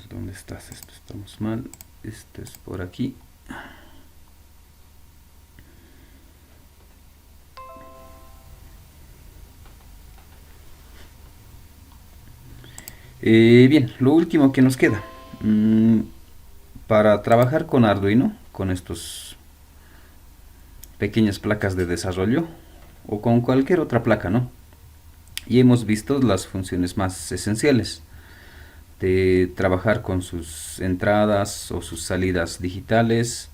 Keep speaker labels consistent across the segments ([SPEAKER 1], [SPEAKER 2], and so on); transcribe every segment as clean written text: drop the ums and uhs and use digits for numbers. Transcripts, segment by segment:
[SPEAKER 1] ver, ¿dónde estás? Esto estamos mal. Esto es por aquí. Bien, lo último que nos queda. Para trabajar con Arduino, con estos pequeñas placas de desarrollo, o con cualquier otra placa, ¿no? Y hemos visto las funciones más esenciales de trabajar con sus entradas o sus salidas digitales,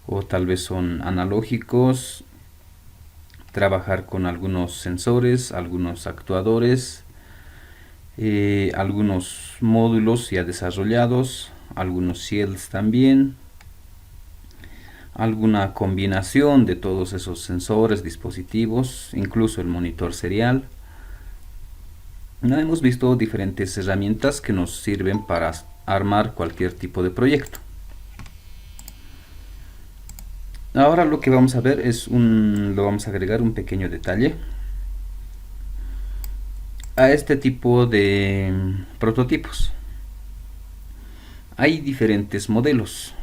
[SPEAKER 1] o tal vez son analógicos, trabajar con algunos sensores, algunos actuadores, algunos módulos ya desarrollados, algunos shields también, alguna combinación de todos esos sensores, dispositivos, incluso el monitor serial. Hemos visto diferentes herramientas que nos sirven para armar cualquier tipo de proyecto. Ahora lo que vamos a ver es lo vamos a agregar un pequeño detalle a este tipo de prototipos. Hay diferentes modelos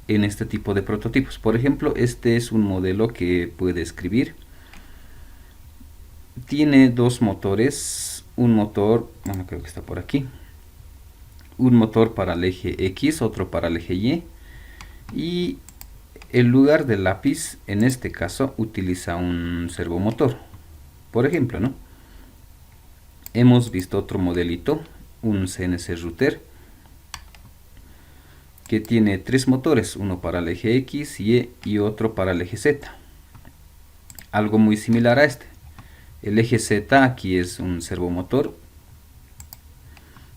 [SPEAKER 1] en este tipo de prototipos. Por ejemplo, este es un modelo que puede escribir. Tiene dos motores, un motor, bueno, creo que está por aquí, un motor para el eje X, otro para el eje Y, y el lugar del lápiz en este caso utiliza un servomotor, por ejemplo, ¿no? Hemos visto otro modelito, un CNC router, que tiene tres motores, uno para el eje X, Y y otro para el eje Z. Algo muy similar a este. El eje Z aquí es un servomotor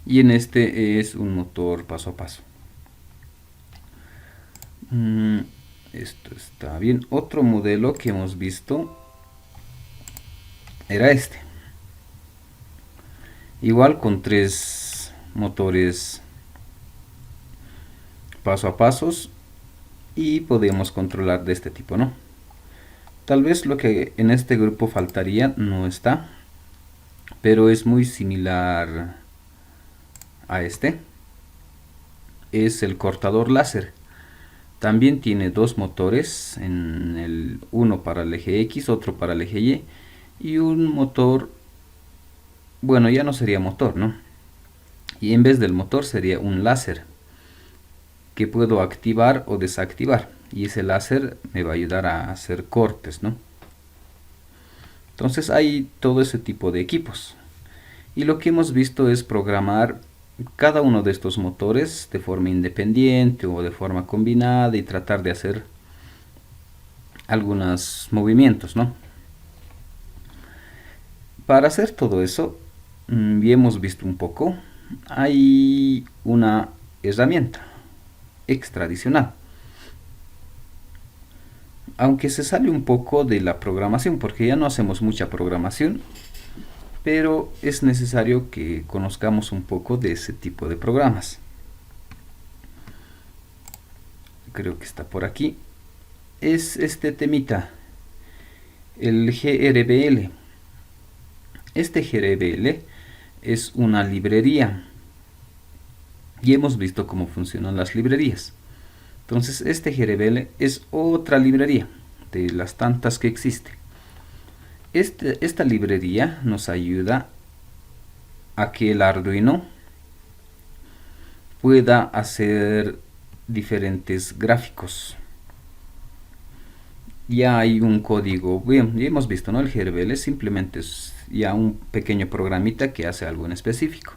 [SPEAKER 1] y en este es un motor paso a paso. Esto está bien. Otro modelo que hemos visto era este. Igual con tres motores paso a pasos y podemos controlar de este tipo, ¿no? Tal vez lo que en este grupo faltaría no está, pero es muy similar a este. Es el cortador láser. También tiene dos motores, uno para el eje X, otro para el eje Y, y un motor, bueno, ya no sería motor, ¿no? Y en vez del motor sería un láser que puedo activar o desactivar, y ese láser me va a ayudar a hacer cortes, ¿no? Entonces hay todo ese tipo de equipos, y lo que hemos visto es programar cada uno de estos motores de forma independiente o de forma combinada y tratar de hacer algunos movimientos, ¿no? Para hacer todo eso, y hemos visto un poco, hay una herramienta extra adicional, aunque se sale un poco de la programación, porque ya no hacemos mucha programación, pero es necesario que conozcamos un poco de ese tipo de programas. Creo que está por aquí. Es este temita, el GRBL. Este GRBL es una librería y hemos visto cómo funcionan las librerías. Entonces este GRBL es otra librería de las tantas que existe. Esta librería nos ayuda a que el Arduino pueda hacer diferentes gráficos. Ya hay un código, bien, ya hemos visto, ¿no? El GRBL simplemente es ya un pequeño programita que hace algo en específico,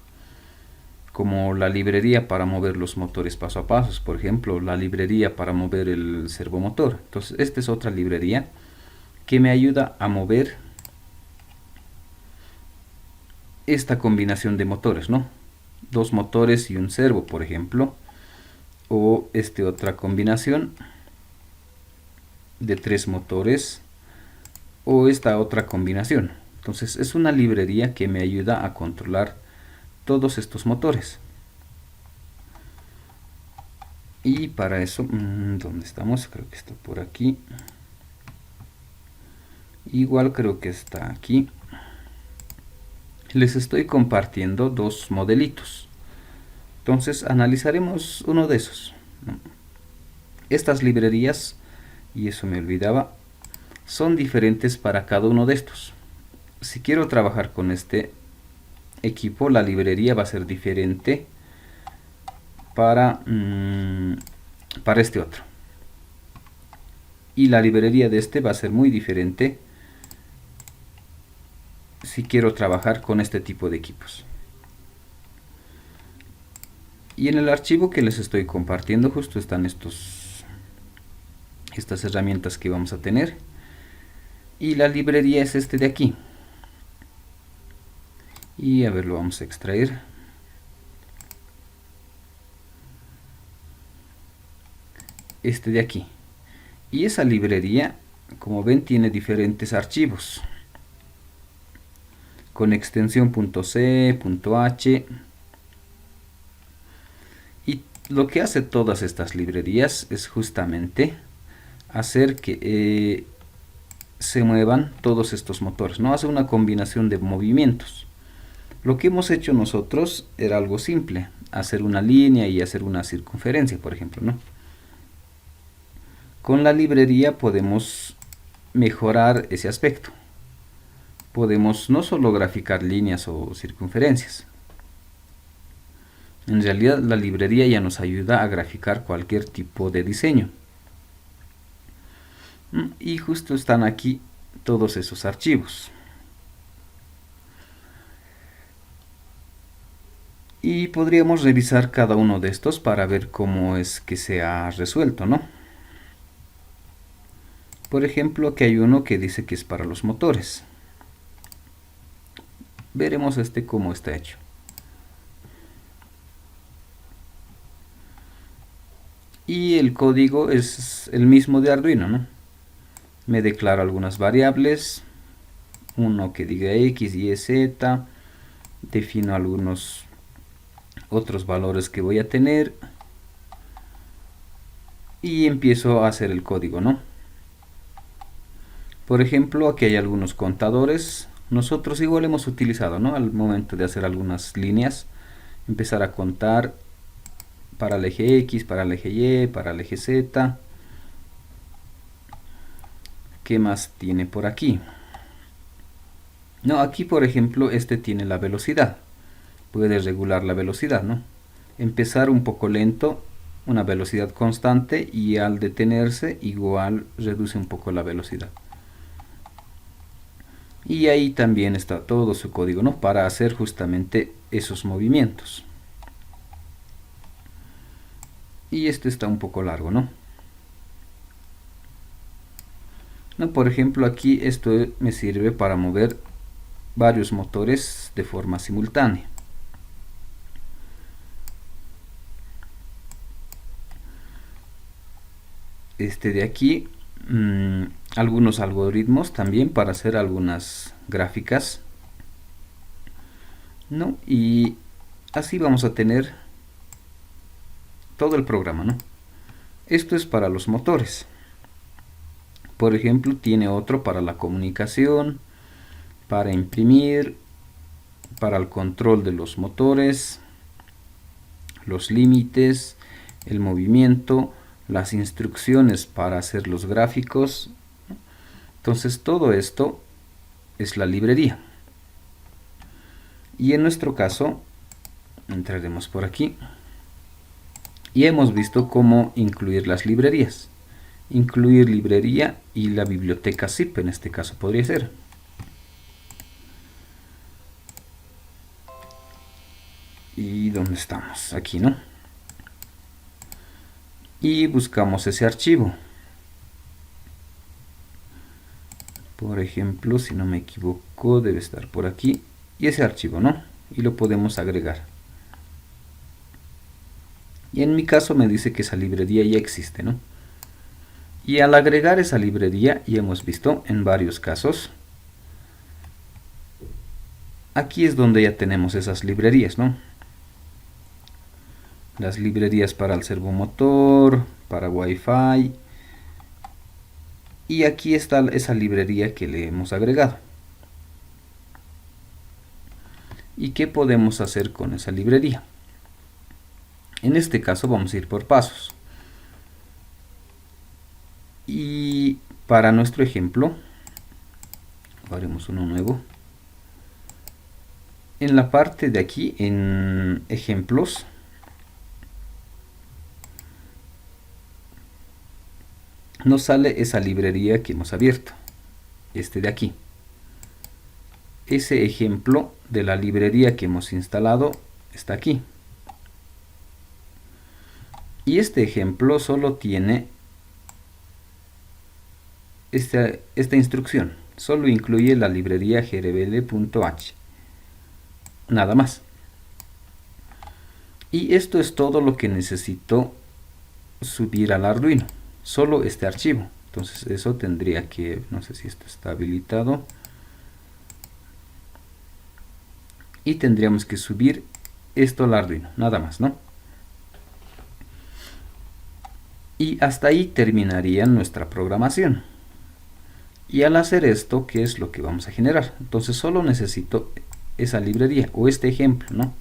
[SPEAKER 1] como la librería para mover los motores paso a paso, por ejemplo, la librería para mover el servomotor. Entonces esta es otra librería que me ayuda a mover esta combinación de motores, ¿no? Dos motores y un servo, por ejemplo, o otra combinación de tres motores, o esta otra combinación. Entonces es una librería que me ayuda a controlar todos estos motores. Y para eso, ¿dónde estamos? Creo que está por aquí. Igual creo que está aquí. Les estoy compartiendo dos modelitos Entonces analizaremos uno de esos, ¿no? Estas librerías, y eso me olvidaba, son diferentes para cada uno de estos. Si quiero trabajar con este equipo, la librería va a ser diferente para este otro. Y la librería de este va a ser muy diferente si quiero trabajar con este tipo de equipos. Y en el archivo que les estoy compartiendo justo están estas herramientas que vamos a tener. Y la librería es este de aquí. Y a ver, lo vamos a extraer. Este de aquí. Y esa librería, como ven, tiene diferentes archivos. Con extensión .c, .h. Y lo que hace todas estas librerías es justamente hacer que se muevan todos estos motores, ¿no? Hace una combinación de movimientos. Lo que hemos hecho nosotros era algo simple, hacer una línea y hacer una circunferencia, por ejemplo, ¿no? Con la librería podemos mejorar ese aspecto. Podemos no solo graficar líneas o circunferencias. En realidad la librería ya nos ayuda a graficar cualquier tipo de diseño. Y justo están aquí todos esos archivos. Y podríamos revisar cada uno de estos para ver cómo es que se ha resuelto, ¿no? Por ejemplo, aquí hay uno que dice que es para los motores. Veremos cómo está hecho. Y el código es el mismo de Arduino, ¿no? Me declaro algunas variables, uno que diga X, Y, Z, defino algunos otros valores que voy a tener y empiezo a hacer el código, ¿no? Por ejemplo, aquí hay algunos contadores. Nosotros igual hemos utilizado, ¿no? Al momento de hacer algunas líneas, empezar a contar para el eje X, para el eje Y, para el eje Z. ¿Qué más tiene por aquí? No, aquí por ejemplo tiene la velocidad. Puede regular la velocidad, ¿no? Empezar un poco lento, una velocidad constante, y al detenerse igual reduce un poco la velocidad. Y ahí también está todo su código, ¿no? Para hacer justamente esos movimientos. Y está un poco largo, ¿no? Por ejemplo, aquí esto me sirve para mover varios motores de forma simultánea. De aquí, algunos algoritmos también para hacer algunas gráficas, ¿no? Y así vamos a tener todo el programa, ¿no? Esto es para los motores. Por ejemplo, tiene otro para la comunicación, para imprimir, para el control de los motores, los límites, el movimiento, las instrucciones para hacer los gráficos. Entonces todo esto es la librería. Y en nuestro caso, entraremos por aquí y hemos visto cómo incluir las librerías. Incluir librería y la biblioteca zip, en este caso podría ser. ¿Y dónde estamos? Aquí, ¿no? Y buscamos ese archivo. Por ejemplo, si no me equivoco, debe estar por aquí. Y ese archivo, ¿no? Y lo podemos agregar. Y en mi caso me dice que esa librería ya existe, ¿no? Y al agregar esa librería, y hemos visto en varios casos, aquí es donde ya tenemos esas librerías, ¿no? Las librerías para el servomotor, para Wi-Fi. Y aquí está esa librería que le hemos agregado. ¿Y qué podemos hacer con esa librería? En este caso vamos a ir por pasos. Y para nuestro ejemplo, haremos uno nuevo. En la parte de aquí, en ejemplos, nos sale esa librería que hemos abierto, este de aquí. Ese ejemplo de la librería que hemos instalado está aquí. Y este ejemplo solo tiene esta instrucción. Solo incluye la librería grvl.h. Nada más. Y esto es todo lo que necesito subir al Arduino. Solo este archivo. Entonces eso tendría que, no sé si esto está habilitado. Y tendríamos que subir esto al Arduino. Nada más, ¿no? Y hasta ahí terminaría nuestra programación. Y al hacer esto, ¿qué es lo que vamos a generar? Entonces solo necesito esa librería o este ejemplo, ¿no?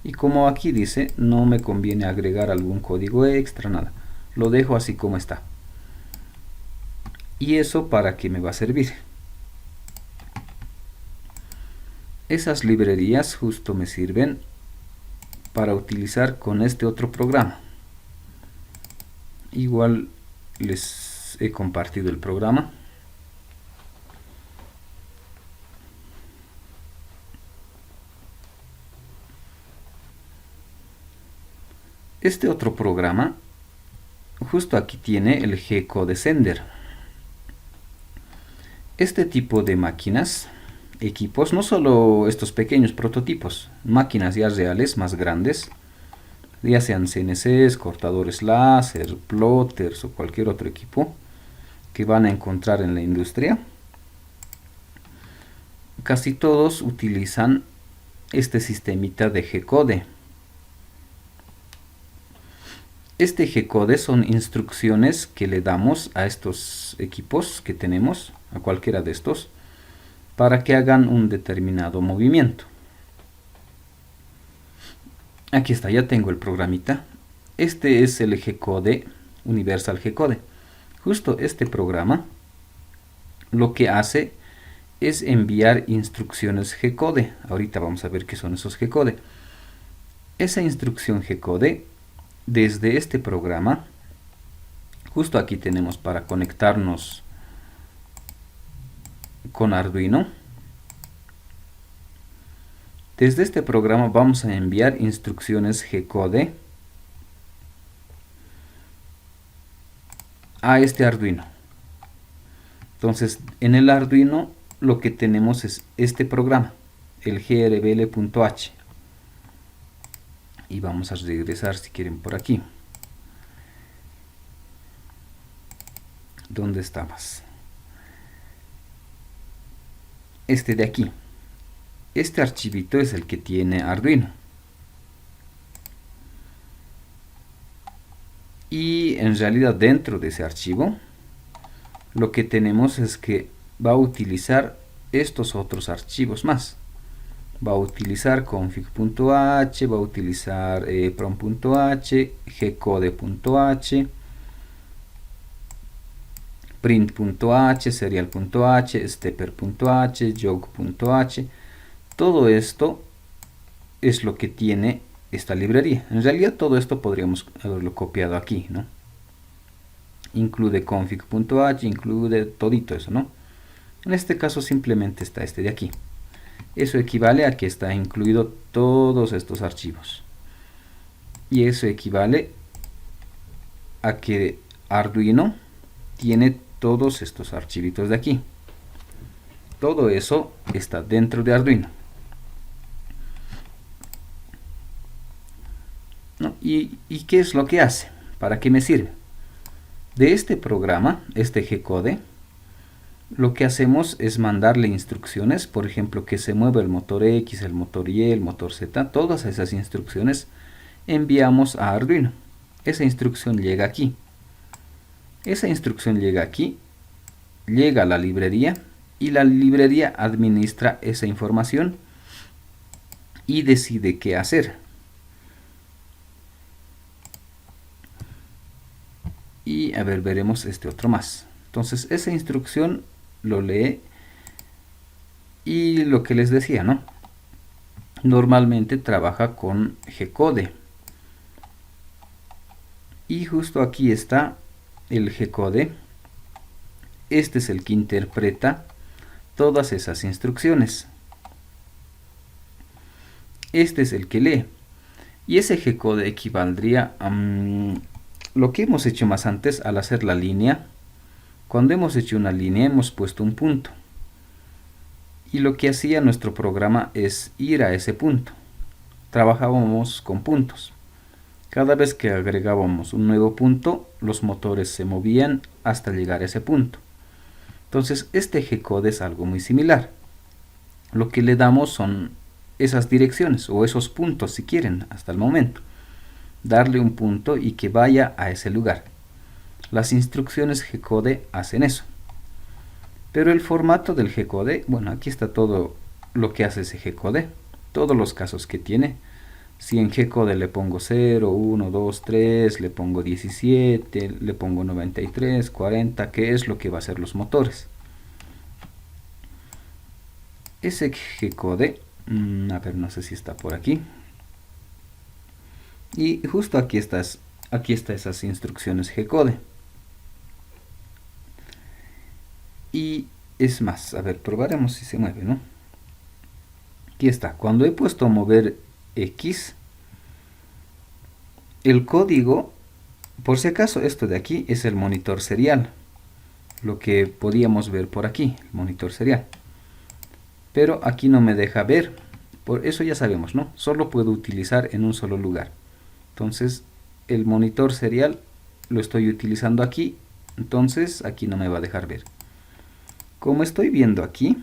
[SPEAKER 1] Y como aquí dice, no me conviene agregar algún código extra, nada. Lo dejo así como está. ¿Y eso para qué me va a servir? Esas librerías justo me sirven para utilizar con este otro programa. Igual les he compartido el programa. Este otro programa, justo aquí tiene el G-Code Sender. Este tipo de máquinas, equipos, no solo estos pequeños prototipos, máquinas ya reales, más grandes, ya sean CNCs, cortadores láser, plotters o cualquier otro equipo que van a encontrar en la industria, casi todos utilizan este sistemita de G-Code. Este G-Code son instrucciones que le damos a estos equipos que tenemos, a cualquiera de estos, para que hagan un determinado movimiento. Aquí está, ya tengo el programita. Este es el G-Code, Universal G-Code. Justo este programa lo que hace es enviar instrucciones G-Code. Ahorita vamos a ver qué son esos G-Code. Esa instrucción G-Code, desde este programa, justo aquí tenemos para conectarnos con Arduino. Desde este programa vamos a enviar instrucciones G-Code a este Arduino. Entonces, en el Arduino lo que tenemos es este programa, el grvl.h. Y vamos a regresar, si quieren, por aquí. ¿Dónde estabas? Este de aquí. Este archivito es el que tiene Arduino. Y en realidad dentro de ese archivo lo que tenemos es que va a utilizar estos otros archivos más. Va a utilizar config.h, va a utilizar prom.h, gcode.h, print.h, serial.h, stepper.h, joke.h. Todo esto es lo que tiene esta librería. En realidad todo esto podríamos haberlo copiado aquí, ¿no? Incluye config.h, incluye todito eso, ¿no? En este caso simplemente está este de aquí. Eso equivale a que está incluido todos estos archivos. Y eso equivale a que Arduino tiene todos estos archivitos de aquí. Todo eso está dentro de Arduino. ¿No? ¿Y qué es lo que hace? ¿Para qué me sirve? De este programa, este G-Code, lo que hacemos es mandarle instrucciones, por ejemplo, que se mueva el motor X, el motor Y, el motor Z, todas esas instrucciones enviamos a Arduino. Esa instrucción llega aquí. Esa instrucción llega aquí, llega a la librería y la librería administra esa información y decide qué hacer. a ver, veremos este otro más. Entonces esa instrucción lo lee y lo que les decía, ¿no? Normalmente trabaja con G-code. Y justo aquí está el G-code. Este es el que interpreta todas esas instrucciones. Este es el que lee. Y ese G-code equivaldría a lo que hemos hecho más antes al hacer la línea. Cuando hemos hecho una línea hemos puesto un punto. Y lo que hacía nuestro programa es ir a ese punto. Trabajábamos con puntos. Cada vez que agregábamos un nuevo punto, los motores se movían hasta llegar a ese punto. Entonces, este G-code es algo muy similar. Lo que le damos son esas direcciones o esos puntos, si quieren, hasta el momento. Darle un punto y que vaya a ese lugar. Las instrucciones G-code hacen eso. Pero el formato del G-code, bueno, aquí está todo lo que hace ese G-code, todos los casos que tiene. Si en G-code le pongo 0, 1, 2, 3, le pongo 17, le pongo 93, 40, ¿qué es lo que va a hacer los motores? Ese G-code, a ver, no sé si está por aquí. Y justo aquí está esas instrucciones G-code. Y es más, a ver, probaremos si se mueve, ¿no? Aquí está. Cuando he puesto mover X, el código, por si acaso esto de aquí es el monitor serial, lo que podíamos ver por aquí, el monitor serial. Pero aquí no me deja ver, por eso ya sabemos, ¿no? Solo puedo utilizar en un solo lugar. Entonces, el monitor serial lo estoy utilizando aquí, entonces aquí no me va a dejar ver. Como estoy viendo aquí,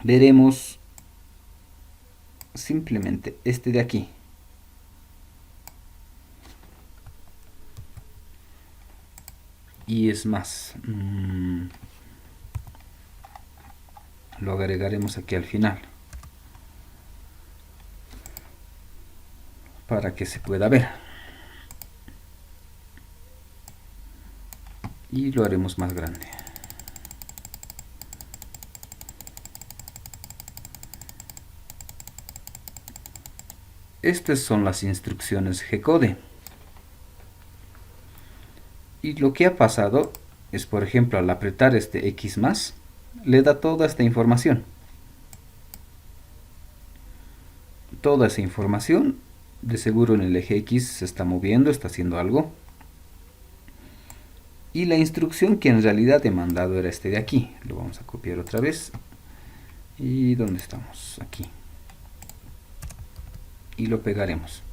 [SPEAKER 1] veremos simplemente este de aquí. Y es más, lo agregaremos aquí al final para que se pueda ver. Y lo haremos más grande. Estas son las instrucciones G-code. Y lo que ha pasado es, por ejemplo, al apretar este X+, le da toda esta información. Toda esa información, de seguro en el eje X se está moviendo, está haciendo algo. Y la instrucción que en realidad he mandado era este de aquí. Lo vamos a copiar otra vez. ¿Y dónde estamos? Aquí. Y lo pegaremos.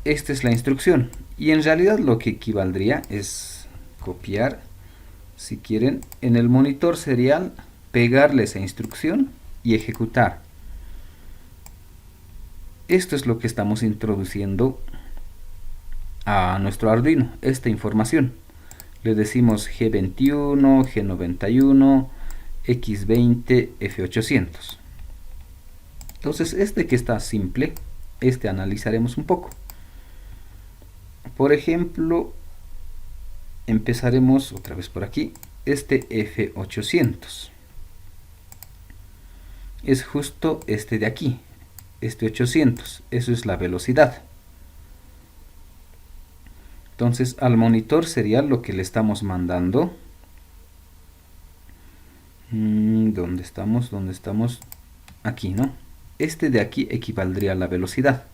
[SPEAKER 1] Esta es la instrucción. Y en realidad lo que equivaldría es copiar, si quieren, en el monitor serial, pegarle esa instrucción y ejecutar. Esto es lo que estamos introduciendo a nuestro Arduino, esta información. Le decimos G21, G91, X20, F800. Entonces este que está simple, este analizaremos un poco. Por ejemplo, empezaremos otra vez por aquí. Este F800 es justo este de aquí, este 800, eso es la velocidad. Entonces al monitor serial lo que le estamos mandando, ¿dónde estamos? ¿Dónde estamos? Aquí, ¿no? Este de aquí equivaldría a la velocidad.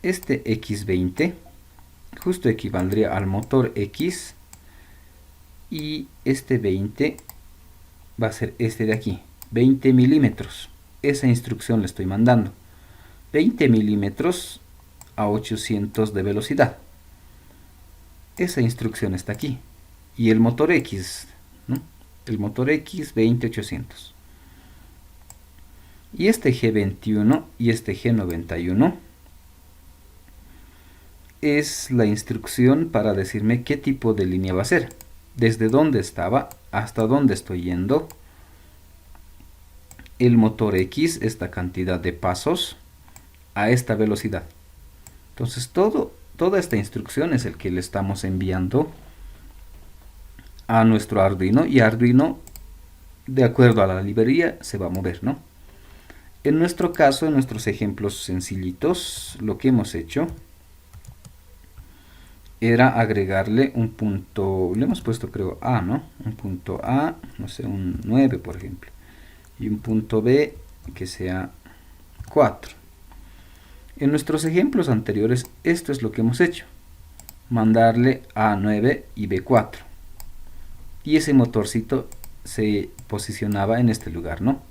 [SPEAKER 1] Este X20 justo equivaldría al motor X y este 20 va a ser este de aquí, 20 milímetros. Esa instrucción le estoy mandando. 20 milímetros a 800 de velocidad. Esa instrucción está aquí. Y el motor X, ¿no? El motor X 20800. Y este G21 y este G91 es la instrucción para decirme qué tipo de línea va a ser. desde dónde estaba hasta dónde estoy yendo, el motor X, esta cantidad de pasos, a esta velocidad. Entonces toda esta instrucción es el que le estamos enviando a nuestro Arduino, y Arduino, de acuerdo a la librería, se va a mover, ¿no? En nuestro caso, en nuestros ejemplos sencillitos, lo que hemos hecho era agregarle un punto, le hemos puesto creo A, ¿no? Un punto A, no sé, un 9 por ejemplo, y un punto B que sea 4. En nuestros ejemplos anteriores esto es lo que hemos hecho, mandarle A9 y B4, y ese motorcito se posicionaba en este lugar, ¿no?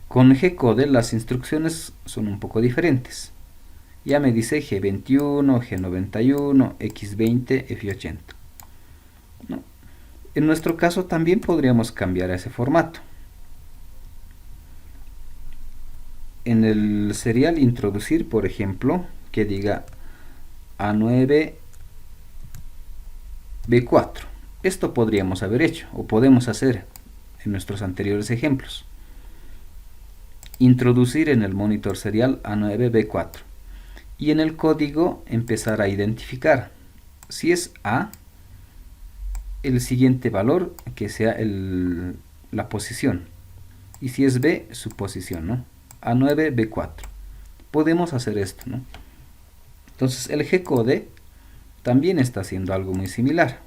[SPEAKER 1] Con G-Code las instrucciones son un poco diferentes. Ya me dice G21, G91, X20, F80. ¿No? En nuestro caso también podríamos cambiar a ese formato. En el serial introducir, por ejemplo, que diga A9, B4. Esto podríamos haber hecho, o podemos hacer en nuestros anteriores ejemplos. Introducir en el monitor serial A9, B4. Y en el código empezar a identificar. Si es A, el siguiente valor que sea la posición. Y si es B, su posición, ¿no? A9, B4. Podemos hacer esto, ¿no? Entonces el G-Code también está haciendo algo muy similar.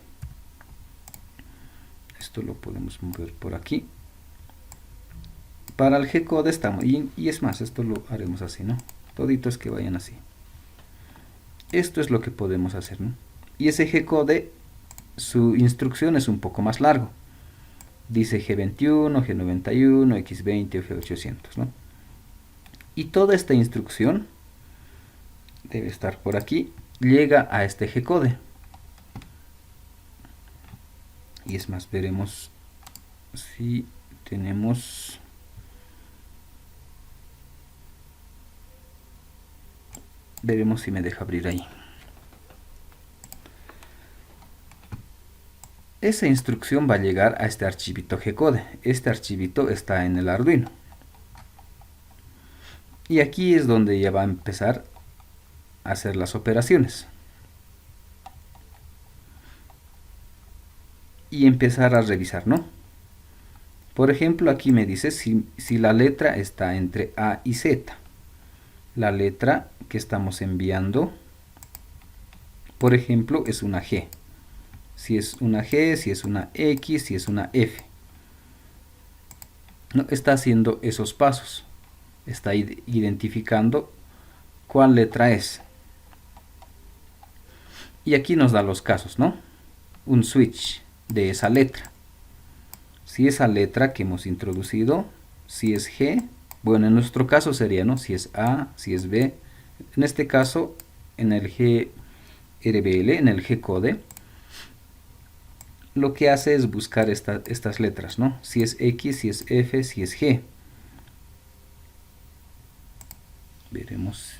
[SPEAKER 1] Esto lo podemos mover por aquí. Para el G-Code estamos, y es más, esto lo haremos así, ¿no? Toditos que vayan así. Esto es lo que podemos hacer, ¿no? Y ese G-Code, su instrucción es un poco más largo. Dice G21, G91, X20, F800, ¿no? Y toda esta instrucción debe estar por aquí, llega a este G-Code. Y es más, veremos si tenemos... Veremos si me deja abrir ahí. Esa instrucción va a llegar a este archivito G-Code. Este archivito está en el Arduino. Y aquí es donde ya va a empezar a hacer las operaciones. Y empezar a revisar, ¿no? Por ejemplo, aquí me dice si la letra está entre A y Z. La letra que estamos enviando, por ejemplo, es una G. Si es una G, si es una X, si es una F. No, está haciendo esos pasos. Está identificando cuál letra es. Y aquí nos da los casos, ¿no? Un switch de esa letra. Si esa letra que hemos introducido, si es G, bueno, en nuestro caso sería, ¿no? Si es A, si es B. En este caso, en el GRBL, en el G-Code, lo que hace es buscar estas letras, ¿no? Si es X, si es F, si es G. Veremos.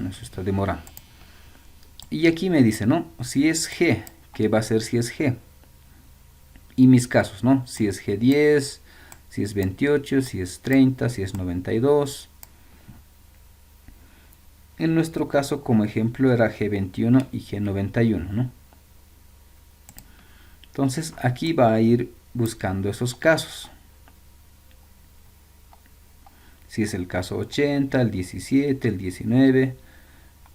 [SPEAKER 1] Nos está demorando. Y aquí me dice, ¿no? Si es G, ¿qué va a ser si es G? Y mis casos, ¿no? Si es G10, si es 28, si es 30, si es 92. En nuestro caso, como ejemplo, era G21 y G91, ¿no? Entonces, aquí va a ir buscando esos casos. Si es el caso 80, el 17, el 19,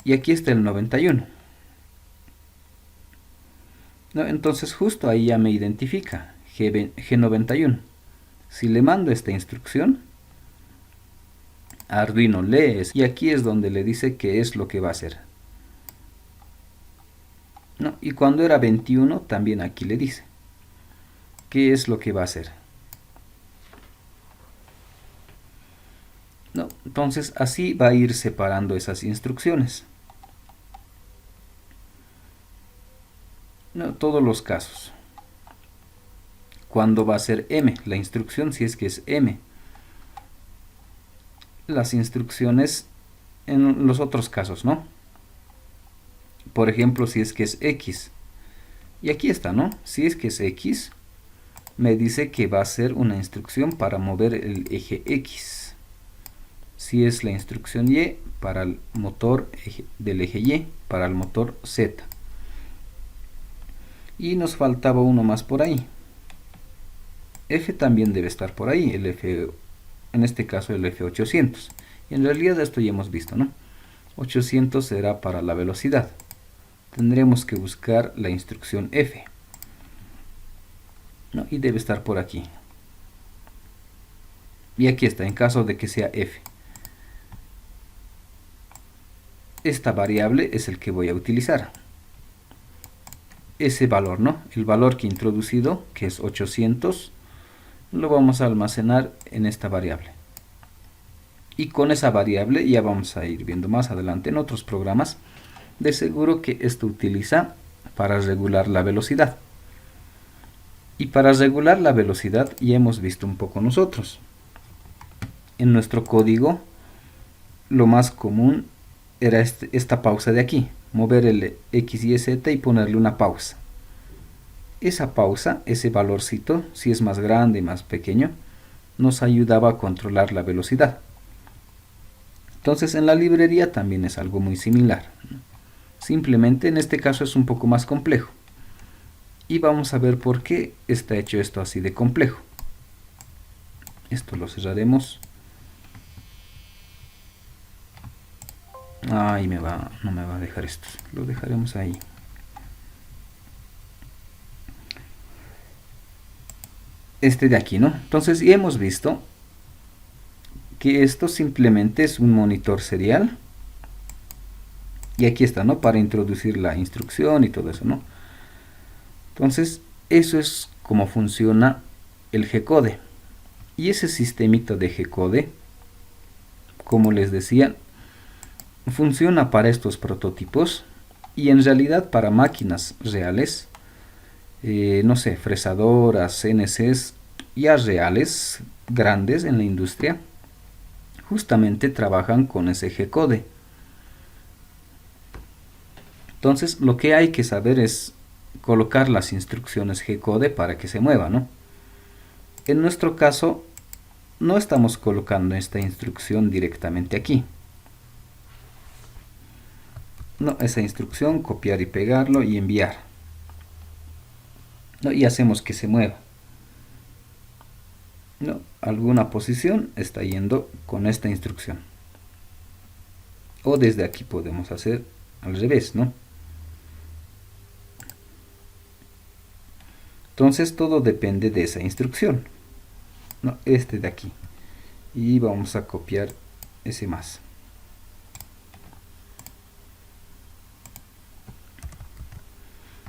[SPEAKER 1] y aquí está el 91. ¿No? Entonces, justo ahí ya me identifica G91. Si le mando esta instrucción, Arduino lee, y aquí es donde le dice qué es lo que va a hacer. ¿No? Y cuando era 21, también aquí le dice qué es lo que va a hacer. ¿No? Entonces así va a ir separando esas instrucciones. ¿No? Todos los casos. Cuando va a ser M, la instrucción si es que es M. Las instrucciones en los otros casos, ¿no? Por ejemplo, si es que es X. Y aquí está, ¿no? Si es que es X, me dice que va a ser una instrucción para mover el eje X. Si es la instrucción Y, para el motor del eje Y, para el motor Z. Y nos faltaba uno más por ahí. F también debe estar por ahí, el F, en este caso el F800. Y en realidad esto ya hemos visto, ¿no? 800 será para la velocidad. Tendremos que buscar la instrucción F, ¿no? Y debe estar por aquí. Y aquí está, en caso de que sea F. Esta variable es el que voy a utilizar. Ese valor, ¿no? El valor que he introducido, que es 800, lo vamos a almacenar en esta variable. Y con esa variable ya vamos a ir viendo más adelante en otros programas. De seguro que esto utiliza para regular la velocidad. Y para regular la velocidad ya hemos visto un poco nosotros. En nuestro código lo más común era esta pausa de aquí. Mover el X y Z y ponerle una pausa. Esa pausa, ese valorcito, si es más grande, más pequeño, nos ayudaba a controlar la velocidad. Entonces en la librería también es algo muy similar. Simplemente en este caso es un poco más complejo. Y vamos a ver por qué está hecho esto así de complejo. Esto lo cerraremos. Ay, no me va a dejar esto. Lo dejaremos ahí. Este de aquí, ¿no? Entonces ya hemos visto que esto simplemente es un monitor serial. Y aquí está, ¿no? Para introducir la instrucción y todo eso, ¿no? Entonces, eso es como funciona el G-code. Y ese sistemito de G-code, como les decía, funciona para estos prototipos y en realidad para máquinas reales, no sé, fresadoras, CNCs ya reales, grandes en la industria, justamente trabajan con ese G-code. Entonces lo que hay que saber es colocar las instrucciones G-code para que se mueva, ¿no? En nuestro caso no estamos colocando esta instrucción directamente aquí. No, esa instrucción, copiar y pegarlo y enviar. ¿No? Y hacemos que se mueva. ¿No? Alguna posición está yendo con esta instrucción. O desde aquí podemos hacer al revés, ¿no? Entonces todo depende de esa instrucción. ¿No? Este de aquí. Y vamos a copiar ese más.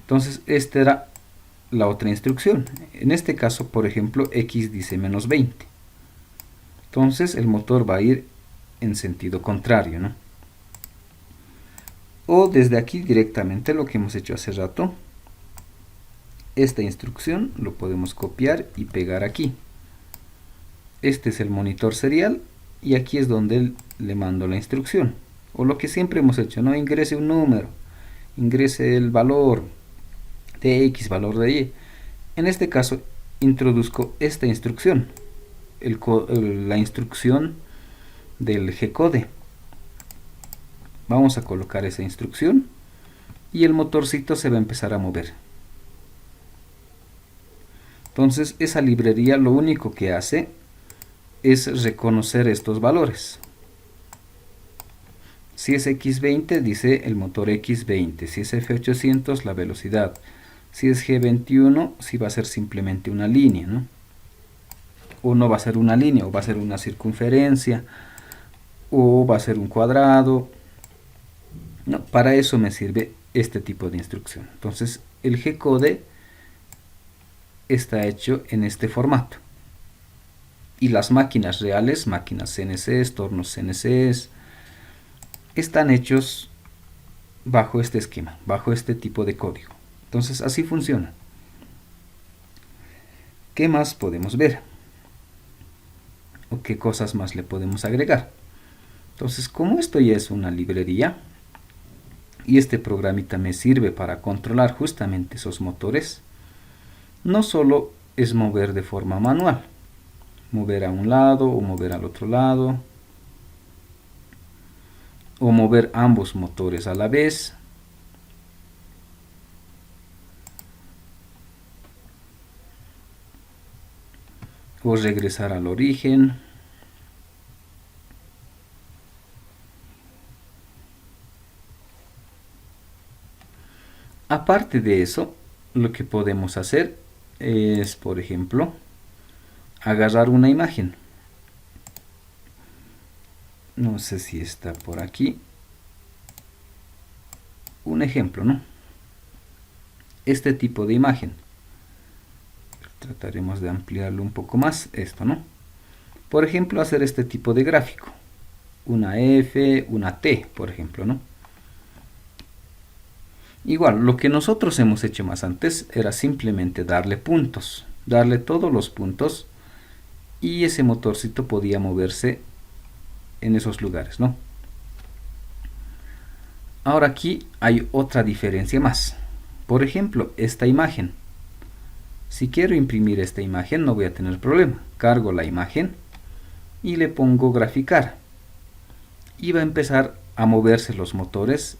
[SPEAKER 1] Entonces esta era la otra instrucción. En este caso, por ejemplo, X dice menos 20. Entonces el motor va a ir en sentido contrario, ¿no? O desde aquí directamente lo que hemos hecho hace rato. Esta instrucción lo podemos copiar y pegar aquí. Este es el monitor serial y aquí es donde le mando la instrucción. O lo que siempre hemos hecho, ¿no? Ingrese un número, ingrese el valor de X, valor de Y. En este caso introduzco esta instrucción, la instrucción del G-code. Vamos a colocar esa instrucción y el motorcito se va a empezar a mover. Entonces esa librería lo único que hace es reconocer estos valores. Si es X20 dice el motor X20, si es F800 la velocidad, si es G21 si va a ser simplemente una línea, ¿no? O no va a ser una línea, o va a ser una circunferencia, o va a ser un cuadrado. No, para eso me sirve este tipo de instrucción. Entonces el G-code está hecho en este formato. Y las máquinas reales, máquinas CNCs, tornos CNCs, están hechos bajo este esquema, bajo este tipo de código. Entonces así funciona. ¿Qué más podemos ver? ¿O qué cosas más le podemos agregar? Entonces, como esto ya es una librería, y este programita me sirve para controlar justamente esos motores, no solo es mover de forma manual, mover a un lado o mover al otro lado, o mover ambos motores a la vez, o regresar al origen. Aparte de eso, lo que podemos hacer es, por ejemplo, agarrar una imagen. No sé si está por aquí. Un ejemplo, ¿no? Este tipo de imagen. Trataremos de ampliarlo un poco más, esto, ¿no? Por ejemplo, hacer este tipo de gráfico. Una F, una T, por ejemplo, ¿no? Igual, lo que nosotros hemos hecho más antes era simplemente darle puntos. Darle todos los puntos y ese motorcito podía moverse en esos lugares, ¿no? Ahora aquí hay otra diferencia más. Por ejemplo, esta imagen. Si quiero imprimir esta imagen no voy a tener problema. Cargo la imagen y le pongo graficar. Y va a empezar a moverse los motores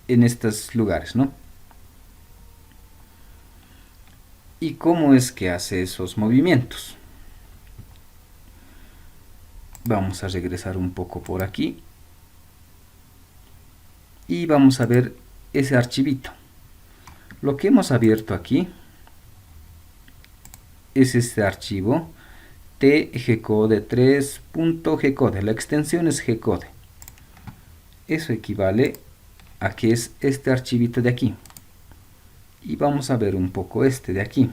[SPEAKER 1] en estos lugares, ¿no? ¿Y cómo es que hace esos movimientos? Vamos a regresar un poco por aquí. Y vamos a ver ese archivito. Lo que hemos abierto aquí es este archivo tgcode3.gcode. La extensión es gcode. Eso equivale a que es este archivito de aquí. Y vamos a ver un poco este de aquí.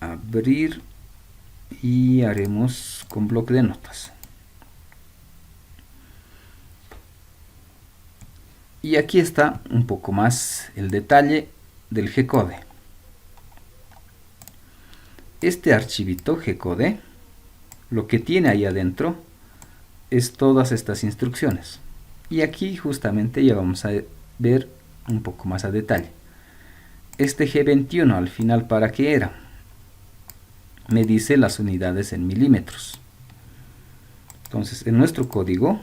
[SPEAKER 1] Abrir y haremos con bloque de notas. Y aquí está un poco más el detalle del G-code. Este archivito G-code, lo que tiene ahí adentro es todas estas instrucciones. Y aquí justamente ya vamos a ver un poco más a detalle. Este G21 al final, ¿para qué era? Me dice las unidades en milímetros. Entonces, en nuestro código,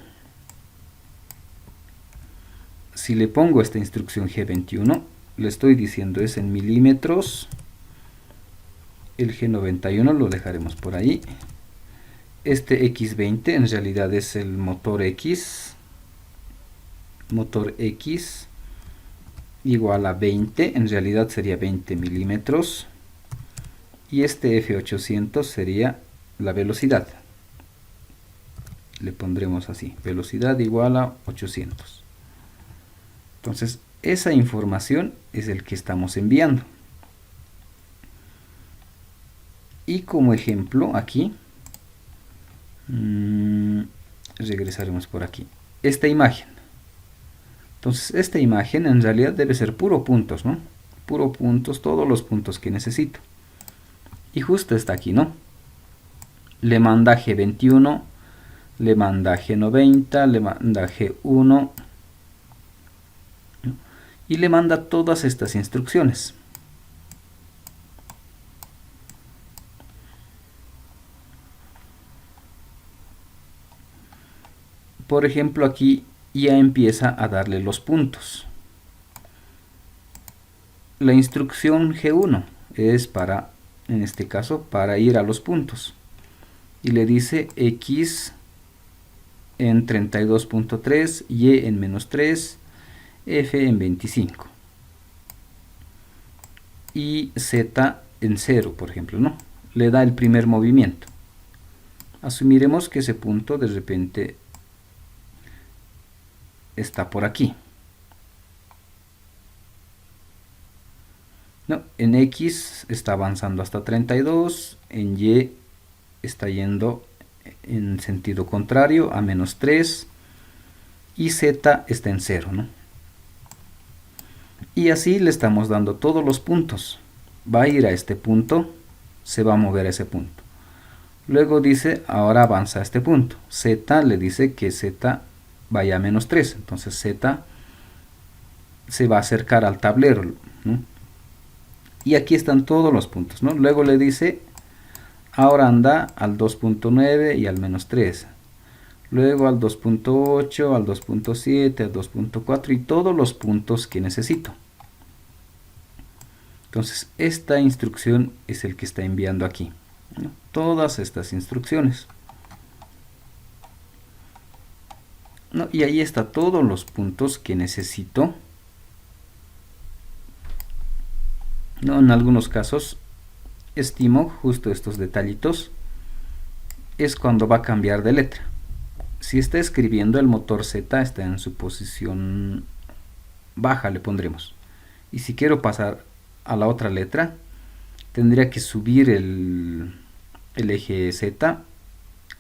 [SPEAKER 1] si le pongo esta instrucción G21, le estoy diciendo es en milímetros. El G91 lo dejaremos por ahí. Este X20 en realidad es el motor X. Motor X igual a 20, en realidad sería 20 milímetros. Y este F800 sería la velocidad. Le pondremos así, velocidad igual a 800. Entonces, esa información es el que estamos enviando. Y como ejemplo, aquí, regresaremos por aquí. Esta imagen. Entonces, esta imagen en realidad debe ser puro puntos, ¿no? Puro puntos, todos los puntos que necesito. Y justo está aquí, ¿no? Le manda G21, le manda G90, le manda G1 y le manda todas estas instrucciones. Por ejemplo, aquí ya empieza a darle los puntos. La instrucción G1 es para, en este caso, para ir a los puntos. Y le dice X en 32.3, Y en -3, F en 25. Y Z en 0, por ejemplo, ¿no? Le da el primer movimiento. Asumiremos que ese punto de repente está por aquí. No, en X está avanzando hasta 32, en Y está yendo en sentido contrario a -3 y Z está en 0, ¿no? Y así le estamos dando todos los puntos. Va a ir a este punto, se va a mover a ese punto. Luego dice, ahora avanza a este punto. Z le dice que Z vaya a menos 3. Entonces Z se va a acercar al tablero, ¿no? Y aquí están todos los puntos, ¿no? Luego le dice, ahora anda al 2.9 y al menos 3. Luego al 2.8, al 2.7, al 2.4 y todos los puntos que necesito. Entonces, esta instrucción es el que está enviando aquí, ¿no? Todas estas instrucciones. ¿No? Y ahí está todos los puntos que necesito. ¿No? En algunos casos, estimo justo estos detallitos. Es cuando va a cambiar de letra. Si está escribiendo, el motor Z está en su posición baja, le pondremos. Y si quiero pasar a la otra letra, tendría que subir el eje Z,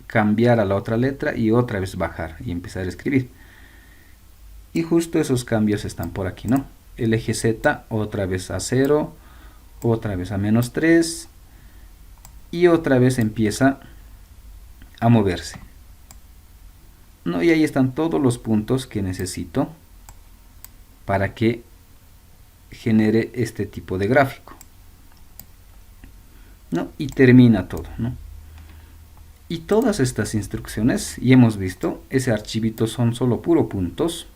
[SPEAKER 1] cambiar a la otra letra y otra vez bajar y empezar a escribir. Y justo esos cambios están por aquí, ¿no? El eje Z otra vez a 0, otra vez a menos 3 y otra vez empieza a moverse, ¿no? Y ahí están todos los puntos que necesito para que genere este tipo de gráfico, ¿no? Y termina todo, ¿no? Y todas estas instrucciones, y hemos visto, ese archivito son solo puro puntos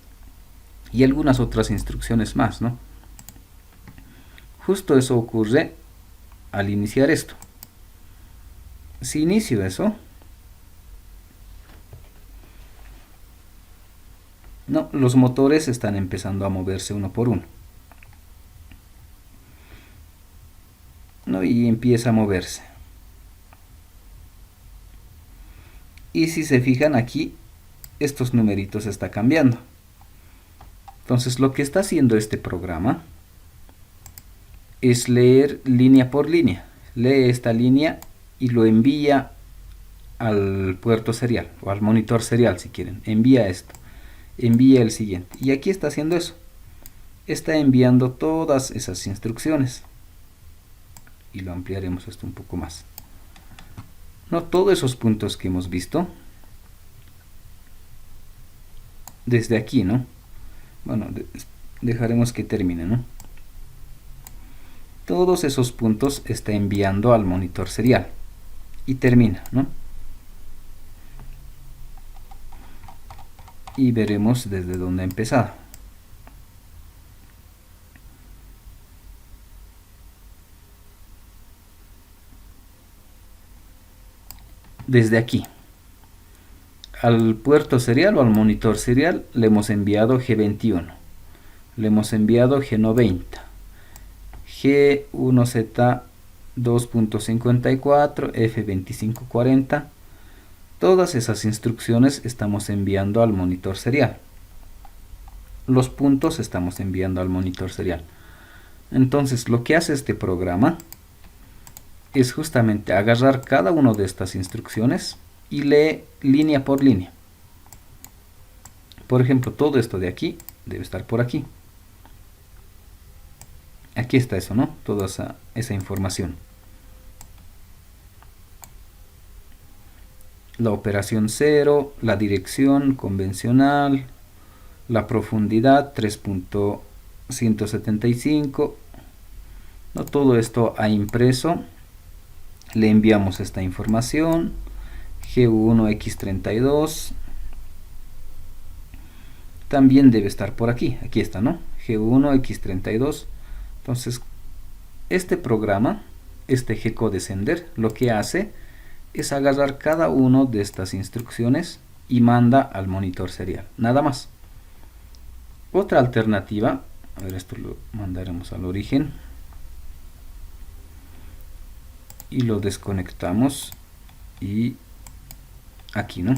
[SPEAKER 1] y algunas otras instrucciones más, ¿no? Justo eso ocurre al iniciar esto. Si inicio eso, no, los motores están empezando a moverse uno por uno, ¿no? Y empieza a moverse. Y si se fijan aquí, estos numeritos está cambiando. Entonces lo que está haciendo este programa es leer línea por línea. Lee esta línea y lo envía al puerto serial o al monitor serial si quieren. Envía esto, envía el siguiente. Y aquí está haciendo eso. Está enviando todas esas instrucciones. Y lo ampliaremos esto un poco más. No, todos esos puntos que hemos visto desde aquí, ¿no? Bueno, dejaremos que termine, ¿no? Todos esos puntos está enviando al monitor serial y termina, ¿no? Y veremos desde dónde ha empezado. Desde aquí al puerto serial o al monitor serial le hemos enviado G21, le hemos enviado G90, G1Z 2.54, F2540. Todas esas instrucciones estamos enviando al monitor serial. Los puntos estamos enviando al monitor serial. Entonces lo que hace este programa es justamente agarrar cada una de estas instrucciones y lee línea por línea. Por ejemplo, todo esto de aquí debe estar por aquí. Aquí está eso, ¿no? Toda esa información. La operación 0, la dirección convencional, la profundidad 3.175, ¿no? Todo esto ha impreso. Le enviamos esta información, G1X32, también debe estar por aquí, aquí está, ¿no? G1X32. Entonces, este programa, este G-Code Sender, lo que hace es agarrar cada una de estas instrucciones y manda al monitor serial, nada más. Otra alternativa, a ver, esto lo mandaremos al origen y lo desconectamos y aquí, ¿no?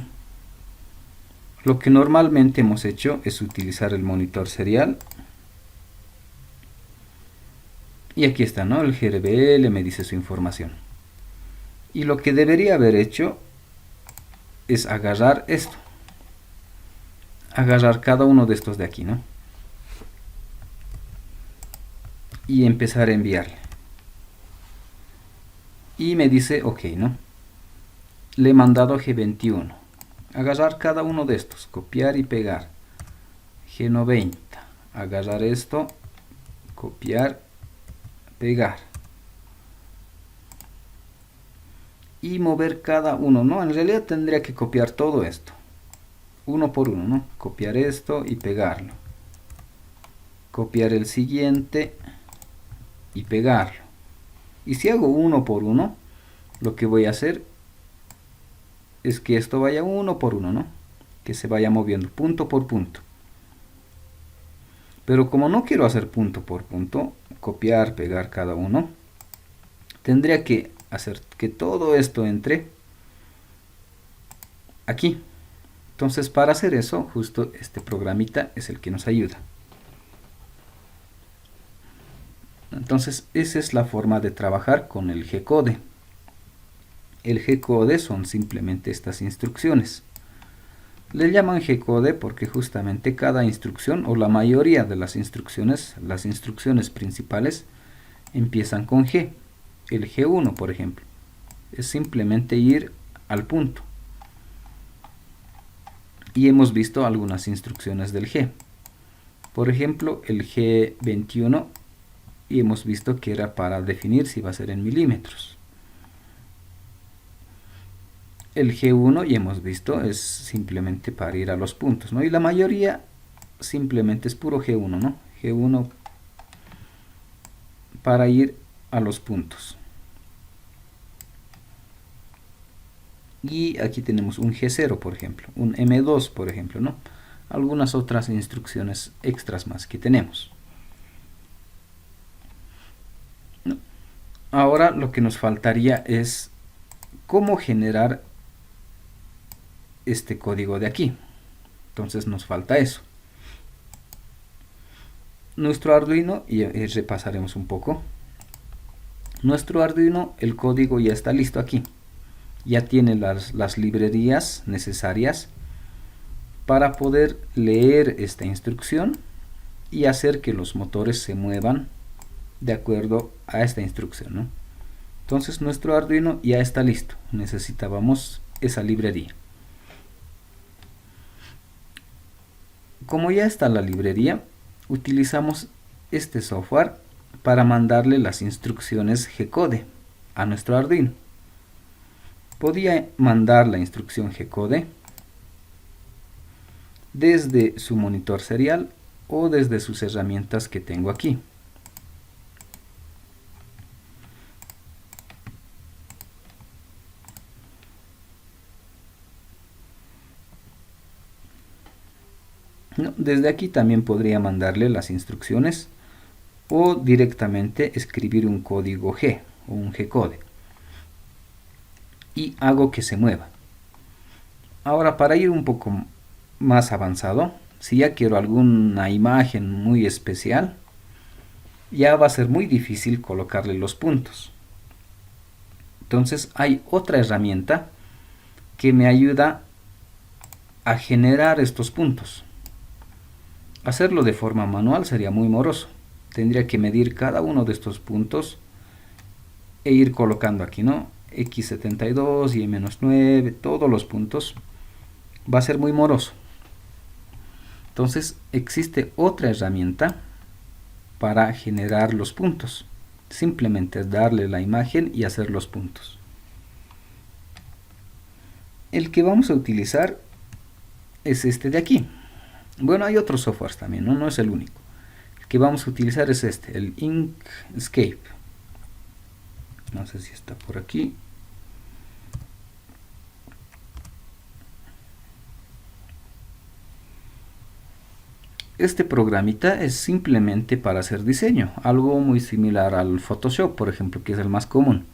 [SPEAKER 1] Lo que normalmente hemos hecho es utilizar el monitor serial y aquí está, ¿no? El GRBL me dice su información. Y lo que debería haber hecho es agarrar esto. Agarrar cada uno de estos de aquí, ¿no? Y empezar a enviarle. Y me dice OK, ¿no? le he mandado G21. Agarrar cada uno de estos, copiar y pegar. G90. Agarrar esto, copiar, pegar. Y mover cada uno, ¿no? En realidad tendría que copiar todo esto. Uno por uno, ¿no? Copiar esto y pegarlo. Copiar el siguiente y pegarlo. Y si hago uno por uno, lo que voy a hacer es que esto vaya uno por uno, ¿no? Que se vaya moviendo punto por punto. Pero como no quiero hacer punto por punto, copiar, pegar cada uno, tendría que hacer que todo esto entre aquí. Entonces, para hacer eso, justo este programita es el que nos ayuda. Entonces, esa es la forma de trabajar con el G-Code. El G-Code son simplemente estas instrucciones. Le llaman G-Code porque justamente cada instrucción, o la mayoría de las instrucciones principales, empiezan con G. El G1, por ejemplo, es simplemente ir al punto. Y hemos visto algunas instrucciones del G. Por ejemplo, el G21, y hemos visto que era para definir si va a ser en milímetros. El G1, ya hemos visto, es simplemente para ir a los puntos, ¿no? Y la mayoría simplemente es puro G1, ¿no? G1 para ir a los puntos. Y aquí tenemos un G0, por ejemplo, un M2, por ejemplo, ¿no? Algunas otras instrucciones extras más que tenemos. Ahora lo que nos faltaría es cómo generar este código de aquí. Entonces nos falta eso. Nuestro Arduino, y repasaremos un poco. Nuestro Arduino, el código ya está listo aquí. Ya tiene las librerías necesarias para poder leer esta instrucción y hacer que los motores se muevan de acuerdo a esta instrucción, ¿no? Entonces nuestro Arduino ya está listo. Necesitábamos esa librería. Como ya está la librería, utilizamos este software para mandarle las instrucciones G-Code a nuestro Arduino. Podía mandar la instrucción G-Code desde su monitor serial o desde sus herramientas que tengo aquí. No, desde aquí también podría mandarle las instrucciones o directamente escribir un código G o un G-Code y hago que se mueva. Ahora, para ir un poco más avanzado, si ya quiero alguna imagen muy especial, ya va a ser muy difícil colocarle los puntos. Entonces hay otra herramienta que me ayuda a generar estos puntos. Hacerlo de forma manual sería muy moroso. Tendría que medir cada uno de estos puntos e ir colocando aquí, ¿no? X72 y Y-9, todos los puntos. Va a ser muy moroso. Entonces existe otra herramienta para generar los puntos. Simplemente es darle la imagen y hacer los puntos. El que vamos a utilizar es este de aquí. Bueno, hay otros softwares también, ¿no? No es el único. El que vamos a utilizar es este, el Inkscape. No sé si está por aquí. Este programita es simplemente para hacer diseño, algo muy similar al Photoshop, por ejemplo, que es el más común.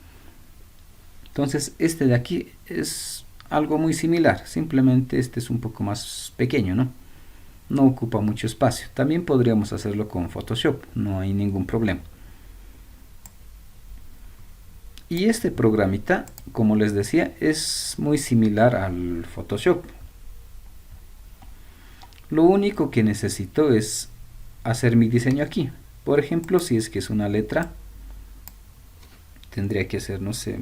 [SPEAKER 1] Entonces, este de aquí es algo muy similar, simplemente este es un poco más pequeño, ¿no? No ocupa mucho espacio. También podríamos hacerlo con Photoshop, no hay ningún problema. Y este programita, como les decía, es muy similar al Photoshop. Lo único que necesito es hacer mi diseño aquí. Por ejemplo, si es que es una letra, tendría que hacer, no sé,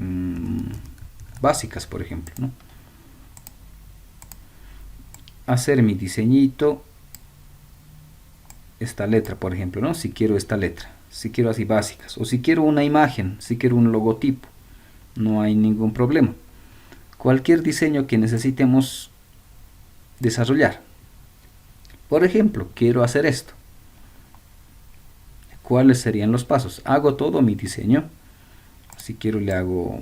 [SPEAKER 1] básicas, por ejemplo, ¿no? Hacer mi diseñito, esta letra, por ejemplo, ¿no? Si quiero esta letra, si quiero así básicas, o si quiero una imagen, si quiero un logotipo, no hay ningún problema. Cualquier diseño que necesitemos desarrollar. Por ejemplo, quiero hacer esto. ¿Cuáles serían los pasos? Hago todo mi diseño. Si quiero le hago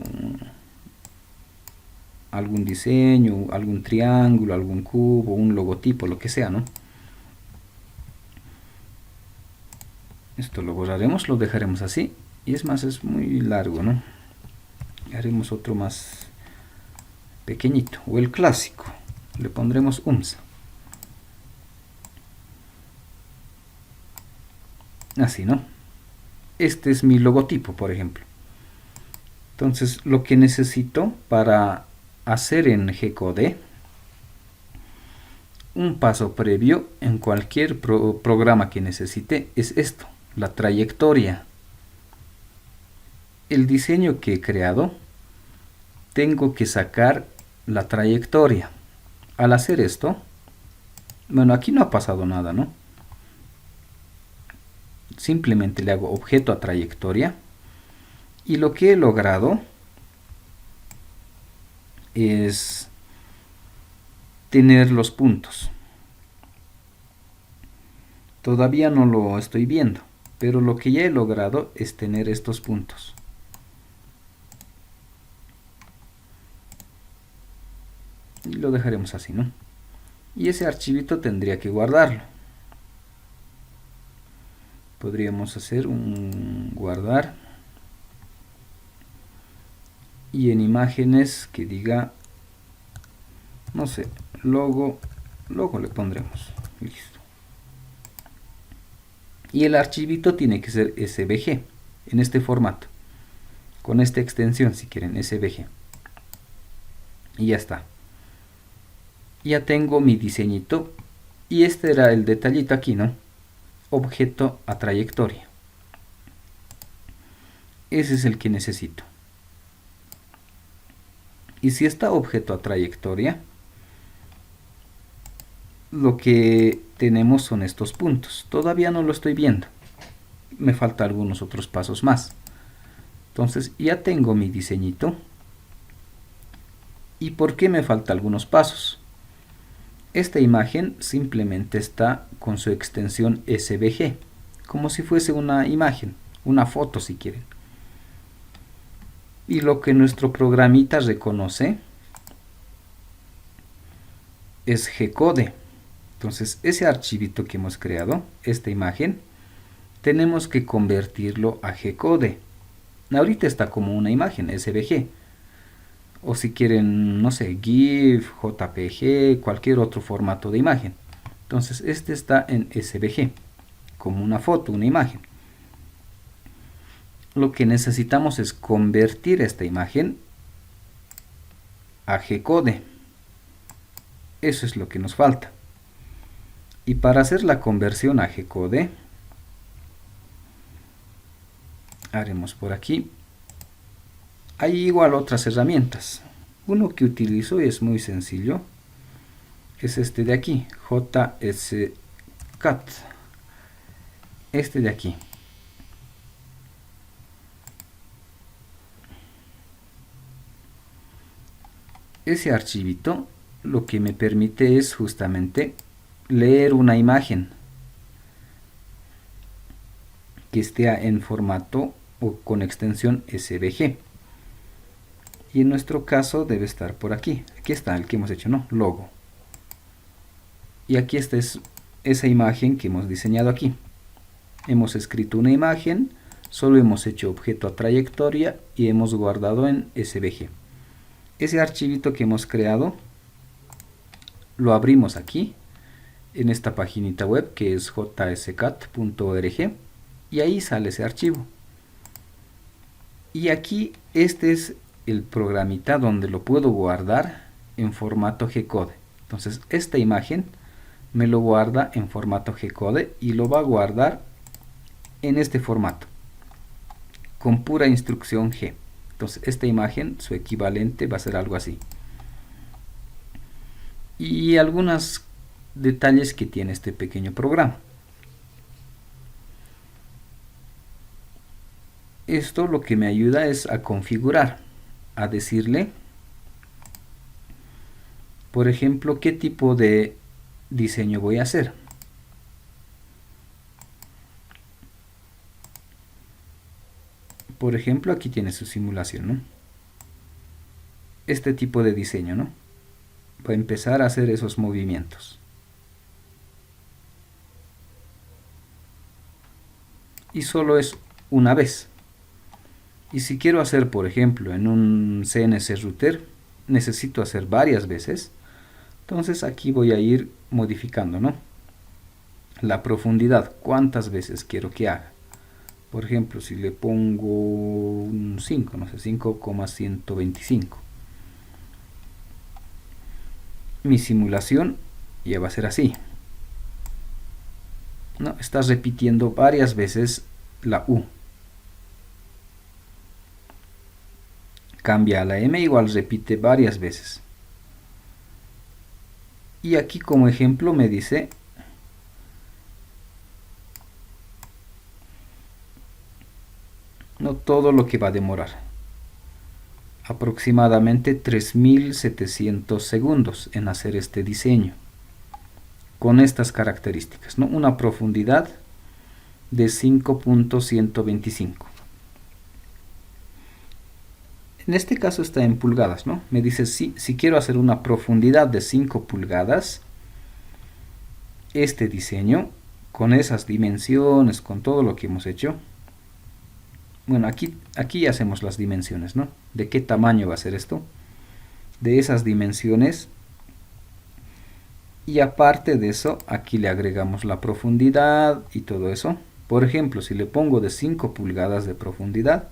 [SPEAKER 1] algún diseño, algún triángulo, algún cubo, un logotipo, lo que sea, ¿no? Esto lo borraremos, lo dejaremos así. Y es más, es muy largo, ¿no? Haremos otro más pequeñito, o el clásico. Le pondremos UMSA. Así, ¿no? Este es mi logotipo, por ejemplo. Entonces, lo que necesito para hacer en G-Code, un paso previo en cualquier programa que necesite, es esto, la trayectoria. El diseño que he creado, tengo que sacar la trayectoria. Al hacer esto, bueno, aquí no ha pasado nada, ¿no? Simplemente le hago objeto a trayectoria y lo que he logrado es tener los puntos. Todavía no lo estoy viendo, pero lo que ya he logrado es tener estos puntos. Y lo dejaremos así, ¿no? Y ese archivito tendría que guardarlo. Podríamos hacer un guardar y en imágenes que diga, no sé, logo le pondremos, listo. Y el archivito tiene que ser SVG en este formato, con esta extensión si quieren, SVG. Y ya está. Ya tengo mi diseñito y este era el detallito aquí, ¿no? Objeto a trayectoria. Ese es el que necesito. Y si está objeto a trayectoria, lo que tenemos son estos puntos. Todavía no lo estoy viendo. Me faltan algunos otros pasos más. Entonces ya tengo mi diseñito. ¿Y por qué me faltan algunos pasos? Esta imagen simplemente está con su extensión SVG, como si fuese una imagen, una foto si quieren. Y lo que nuestro programita reconoce es G-Code. Entonces ese archivito que hemos creado, esta imagen, tenemos que convertirlo a G-Code. Ahorita está como una imagen SVG. O si quieren, no sé, GIF, JPG, cualquier otro formato de imagen. Entonces este está en SVG, como una foto, una imagen. Lo que necesitamos es convertir esta imagen a G-Code. Eso es lo que nos falta. Y para hacer la conversión a G-Code, haremos por aquí. Hay igual otras herramientas. Uno que utilizo y es muy sencillo es este de aquí, JSCAT. Este de aquí. Ese archivito lo que me permite es justamente leer una imagen que esté en formato o con extensión SVG. Y en nuestro caso debe estar por aquí. Aquí está el que hemos hecho, ¿no? Logo. Y aquí esta es esa imagen que hemos diseñado aquí. Hemos escrito una imagen, solo hemos hecho objeto a trayectoria y hemos guardado en SVG. Ese archivito que hemos creado lo abrimos aquí en esta paginita web que es jscat.org y ahí sale ese archivo. Y aquí este es el programita donde lo puedo guardar en formato G-Code. Entonces esta imagen me lo guarda en formato G-Code y lo va a guardar en este formato con pura instrucción G. Entonces esta imagen, su equivalente va a ser algo así. Y algunos detalles que tiene este pequeño programa. Esto lo que me ayuda es a configurar, a decirle, por ejemplo, qué tipo de diseño voy a hacer. Por ejemplo, aquí tiene su simulación, ¿no? Este tipo de diseño, ¿no? Va a empezar a hacer esos movimientos. Y solo es una vez. Y si quiero hacer, por ejemplo, en un CNC router, necesito hacer varias veces. Entonces aquí voy a ir modificando, ¿no? La profundidad, cuántas veces quiero que haga. Por ejemplo, si le pongo un 5, no sé, 5,125. Mi simulación ya va a ser así. ¿No? Está repitiendo varias veces la U. Cambia a la M, igual repite varias veces. Y aquí como ejemplo me dice no todo lo que va a demorar. Aproximadamente 3700 segundos en hacer este diseño. Con estas características, ¿no? Una profundidad de 5,125. En este caso está en pulgadas, ¿no? Me dice si quiero hacer una profundidad de 5 pulgadas, este diseño, con esas dimensiones, con todo lo que hemos hecho. Bueno, aquí hacemos las dimensiones, ¿no? ¿De qué tamaño va a ser esto? De esas dimensiones. Y aparte de eso, aquí le agregamos la profundidad y todo eso. Por ejemplo, si le pongo de 5 pulgadas de profundidad,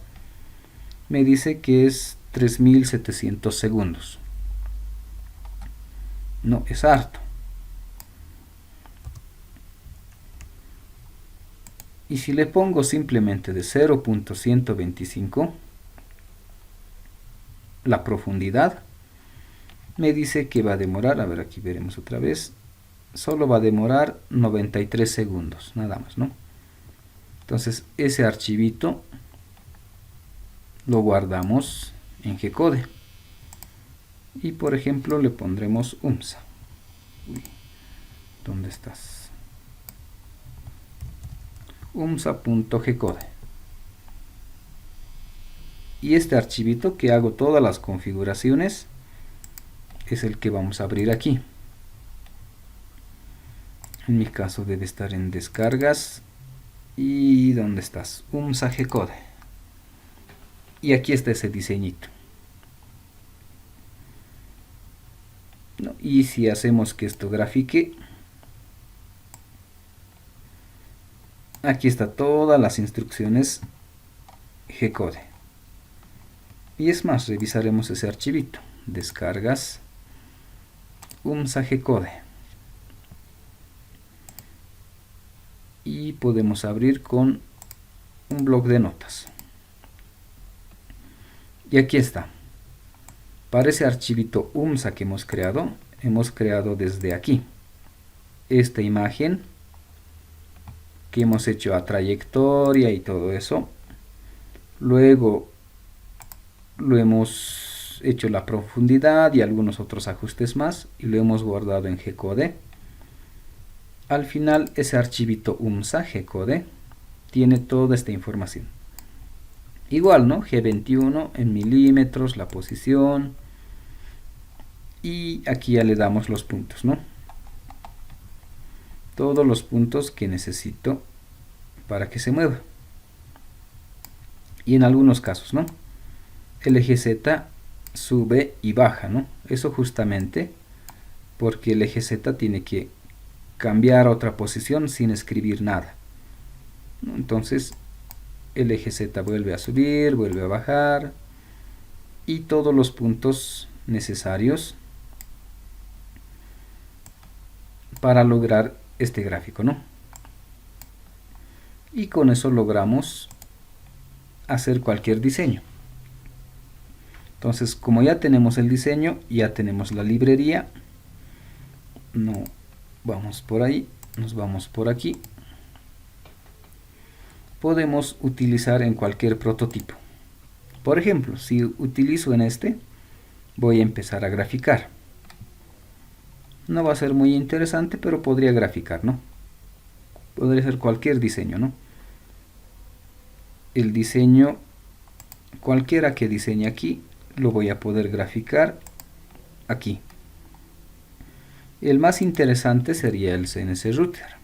[SPEAKER 1] me dice que es 3700 segundos. No, es harto. Y si le pongo simplemente de 0,125, la profundidad, me dice que va a demorar, a ver, aquí veremos otra vez, solo va a demorar 93 segundos, nada más, ¿no? Entonces, ese archivito lo guardamos en G-code. Y por ejemplo, le pondremos UMSA. Uy, ¿dónde estás? umsa.gcode. Y este archivito que hago todas las configuraciones es el que vamos a abrir aquí. En mi caso debe estar en descargas. ¿Y dónde estás? UMSA G-code. Y aquí está ese diseñito. ¿No? Y si hacemos que esto grafique, aquí está todas las instrucciones G-code. Y es más, revisaremos ese archivito. Descargas UMSA G-code. Y podemos abrir con un bloc de notas. Y aquí está. Para ese archivito UMSA que hemos creado desde aquí esta imagen que hemos hecho a trayectoria y todo eso. Luego lo hemos hecho la profundidad y algunos otros ajustes más y lo hemos guardado en G-code. Al final ese archivito UMSA G-code tiene toda esta información. Igual, ¿no? G21 en milímetros, la posición. Y aquí ya le damos los puntos, ¿no? Todos los puntos que necesito para que se mueva. Y en algunos casos, ¿no? El eje Z sube y baja, ¿no? Eso justamente porque el eje Z tiene que cambiar a otra posición sin escribir nada. Entonces el eje Z vuelve a subir, vuelve a bajar y todos los puntos necesarios para lograr este gráfico, ¿no? Y con eso logramos hacer cualquier diseño. Entonces, como ya tenemos el diseño, ya tenemos la librería, no vamos por ahí, nos vamos por aquí. Podemos utilizar en cualquier prototipo. Por ejemplo, si utilizo en este, voy a empezar a graficar. No va a ser muy interesante, pero podría graficar, ¿no? Podría ser cualquier diseño, ¿no? El diseño, cualquiera que diseñe aquí, lo voy a poder graficar aquí. El más interesante sería el CNC Router.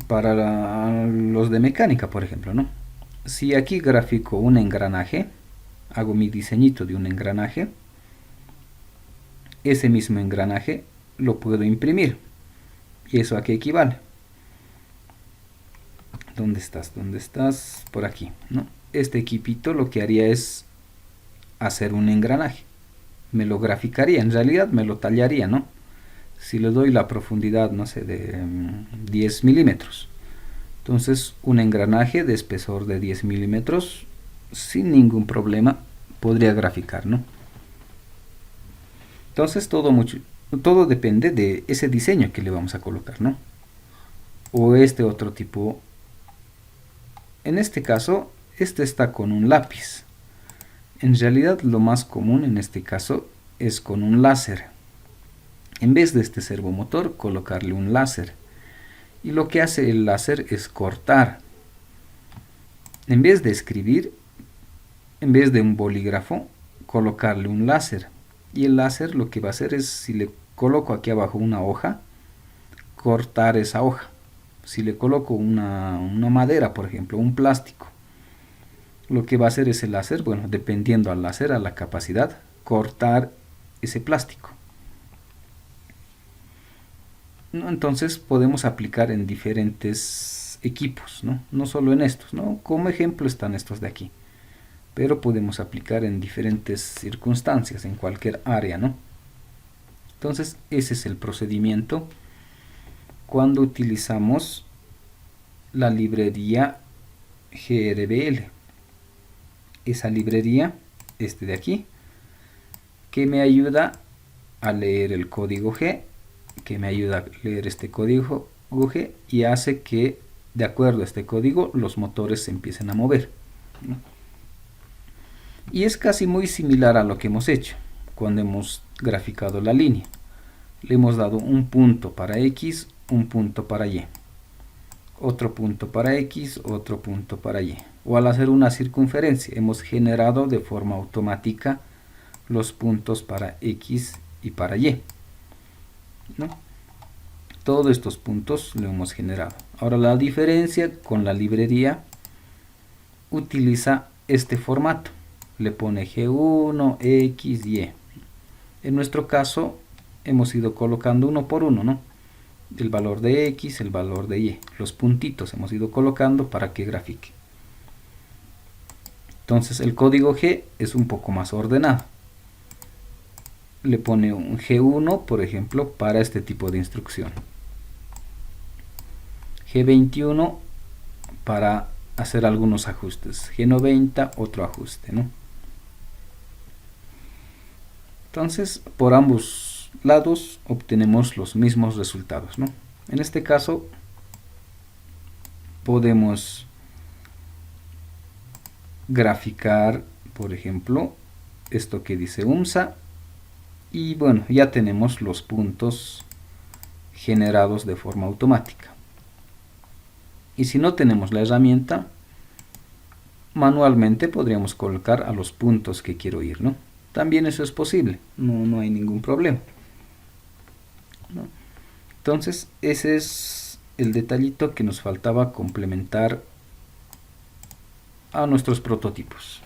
[SPEAKER 1] Para los de mecánica, por ejemplo, ¿no? Si aquí grafico un engranaje, hago mi diseñito de un engranaje, ese mismo engranaje lo puedo imprimir. ¿Y eso a qué equivale? ¿Dónde estás? ¿Dónde estás? Por aquí, ¿no? Este equipito lo que haría es hacer un engranaje. Me lo graficaría, en realidad me lo tallaría, ¿no? Si le doy la profundidad, no sé, de 10 milímetros. Entonces, un engranaje de espesor de 10 milímetros, sin ningún problema, podría graficar, ¿no? Entonces, todo depende de ese diseño que le vamos a colocar, ¿no? O este otro tipo. En este caso, este está con un lápiz. En realidad, lo más común en este caso es con un láser. En vez de este servomotor, colocarle un láser. Y lo que hace el láser es cortar. En vez de escribir, en vez de un bolígrafo, colocarle un láser. Y el láser lo que va a hacer es, si le coloco aquí abajo una hoja, cortar esa hoja. Si le coloco una madera, por ejemplo, un plástico, lo que va a hacer ese láser, bueno, dependiendo al láser, a la capacidad, cortar ese plástico. ¿No? Entonces podemos aplicar en diferentes equipos, ¿no? No solo en estos, ¿no? Como ejemplo están estos de aquí, pero podemos aplicar en diferentes circunstancias, en cualquier área, ¿no? Entonces ese es el procedimiento cuando utilizamos la librería GRBL. Esa librería, este de aquí, que me ayuda a leer el código G, que me ayuda a leer este código G y hace que, de acuerdo a este código, los motores se empiecen a mover, ¿no? Y es casi muy similar a lo que hemos hecho cuando hemos graficado la línea. Le hemos dado un punto para X, un punto para Y, otro punto para X, otro punto para Y. O al hacer una circunferencia, hemos generado de forma automática los puntos para X y para Y, ¿no? Todos estos puntos lo hemos generado. Ahora la diferencia con la librería, utiliza este formato. Le pone G1, X, Y. En nuestro caso hemos ido colocando uno por uno, ¿no? El valor de X, el valor de Y. Los puntitos hemos ido colocando para que grafique. Entonces el código G es un poco más ordenado. Le pone un G1, por ejemplo, para este tipo de instrucción. G21 para hacer algunos ajustes. G90 otro ajuste, ¿no? Entonces, por ambos lados obtenemos los mismos resultados, ¿no? En este caso, podemos graficar, por ejemplo, esto que dice UMSA. Y bueno, ya tenemos los puntos generados de forma automática. Y si no tenemos la herramienta, manualmente podríamos colocar a los puntos que quiero ir, ¿no? También eso es posible, no hay ningún problema, ¿no? Entonces ese es el detallito que nos faltaba complementar a nuestros prototipos.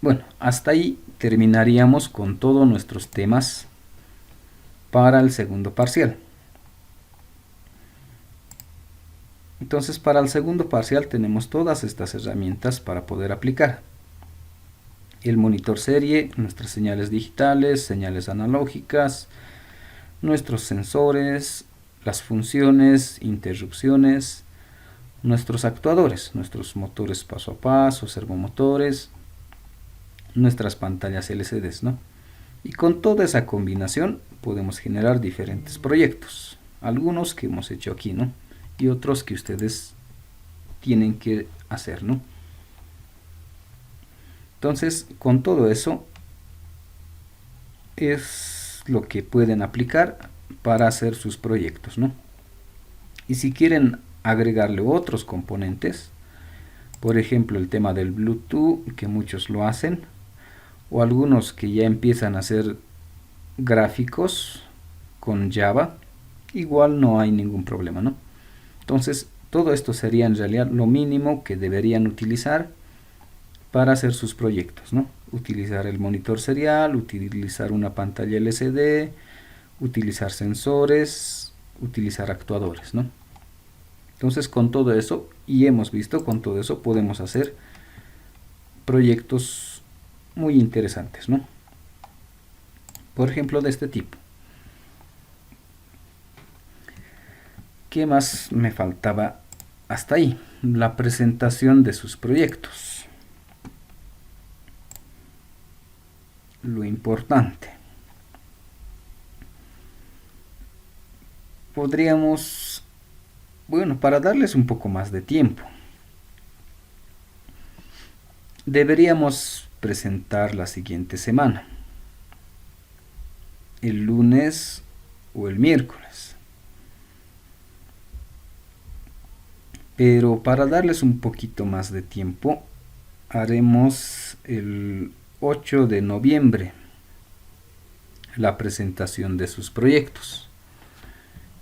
[SPEAKER 1] Bueno, hasta ahí terminaríamos con todos nuestros temas para el segundo parcial. Entonces para el segundo parcial tenemos todas estas herramientas para poder aplicar. El monitor serie, nuestras señales digitales, señales analógicas, nuestros sensores, las funciones, interrupciones, nuestros actuadores, nuestros motores paso a paso, servomotores, nuestras pantallas LCDs, ¿no? Y con toda esa combinación podemos generar diferentes proyectos, algunos que hemos hecho aquí, ¿no? Y otros que ustedes tienen que hacer, ¿no? Entonces, con todo eso es lo que pueden aplicar para hacer sus proyectos, ¿no? Y si quieren agregarle otros componentes, por ejemplo el tema del Bluetooth, que muchos lo hacen, o algunos que ya empiezan a hacer gráficos con Java, igual no hay ningún problema, ¿no? Entonces, todo esto sería en realidad lo mínimo que deberían utilizar para hacer sus proyectos, ¿no? Utilizar el monitor serial, utilizar una pantalla LCD, utilizar sensores, utilizar actuadores, ¿no? Entonces, con todo eso, y hemos visto, con todo eso podemos hacer proyectos muy interesantes, ¿no? Por ejemplo, de este tipo. ¿Qué más me faltaba hasta ahí? La presentación de sus proyectos. Lo importante. Podríamos, bueno, para darles un poco más de tiempo, deberíamos presentar la siguiente semana, el lunes o el miércoles. Pero para darles un poquito más de tiempo, haremos el 8 de noviembre la presentación de sus proyectos.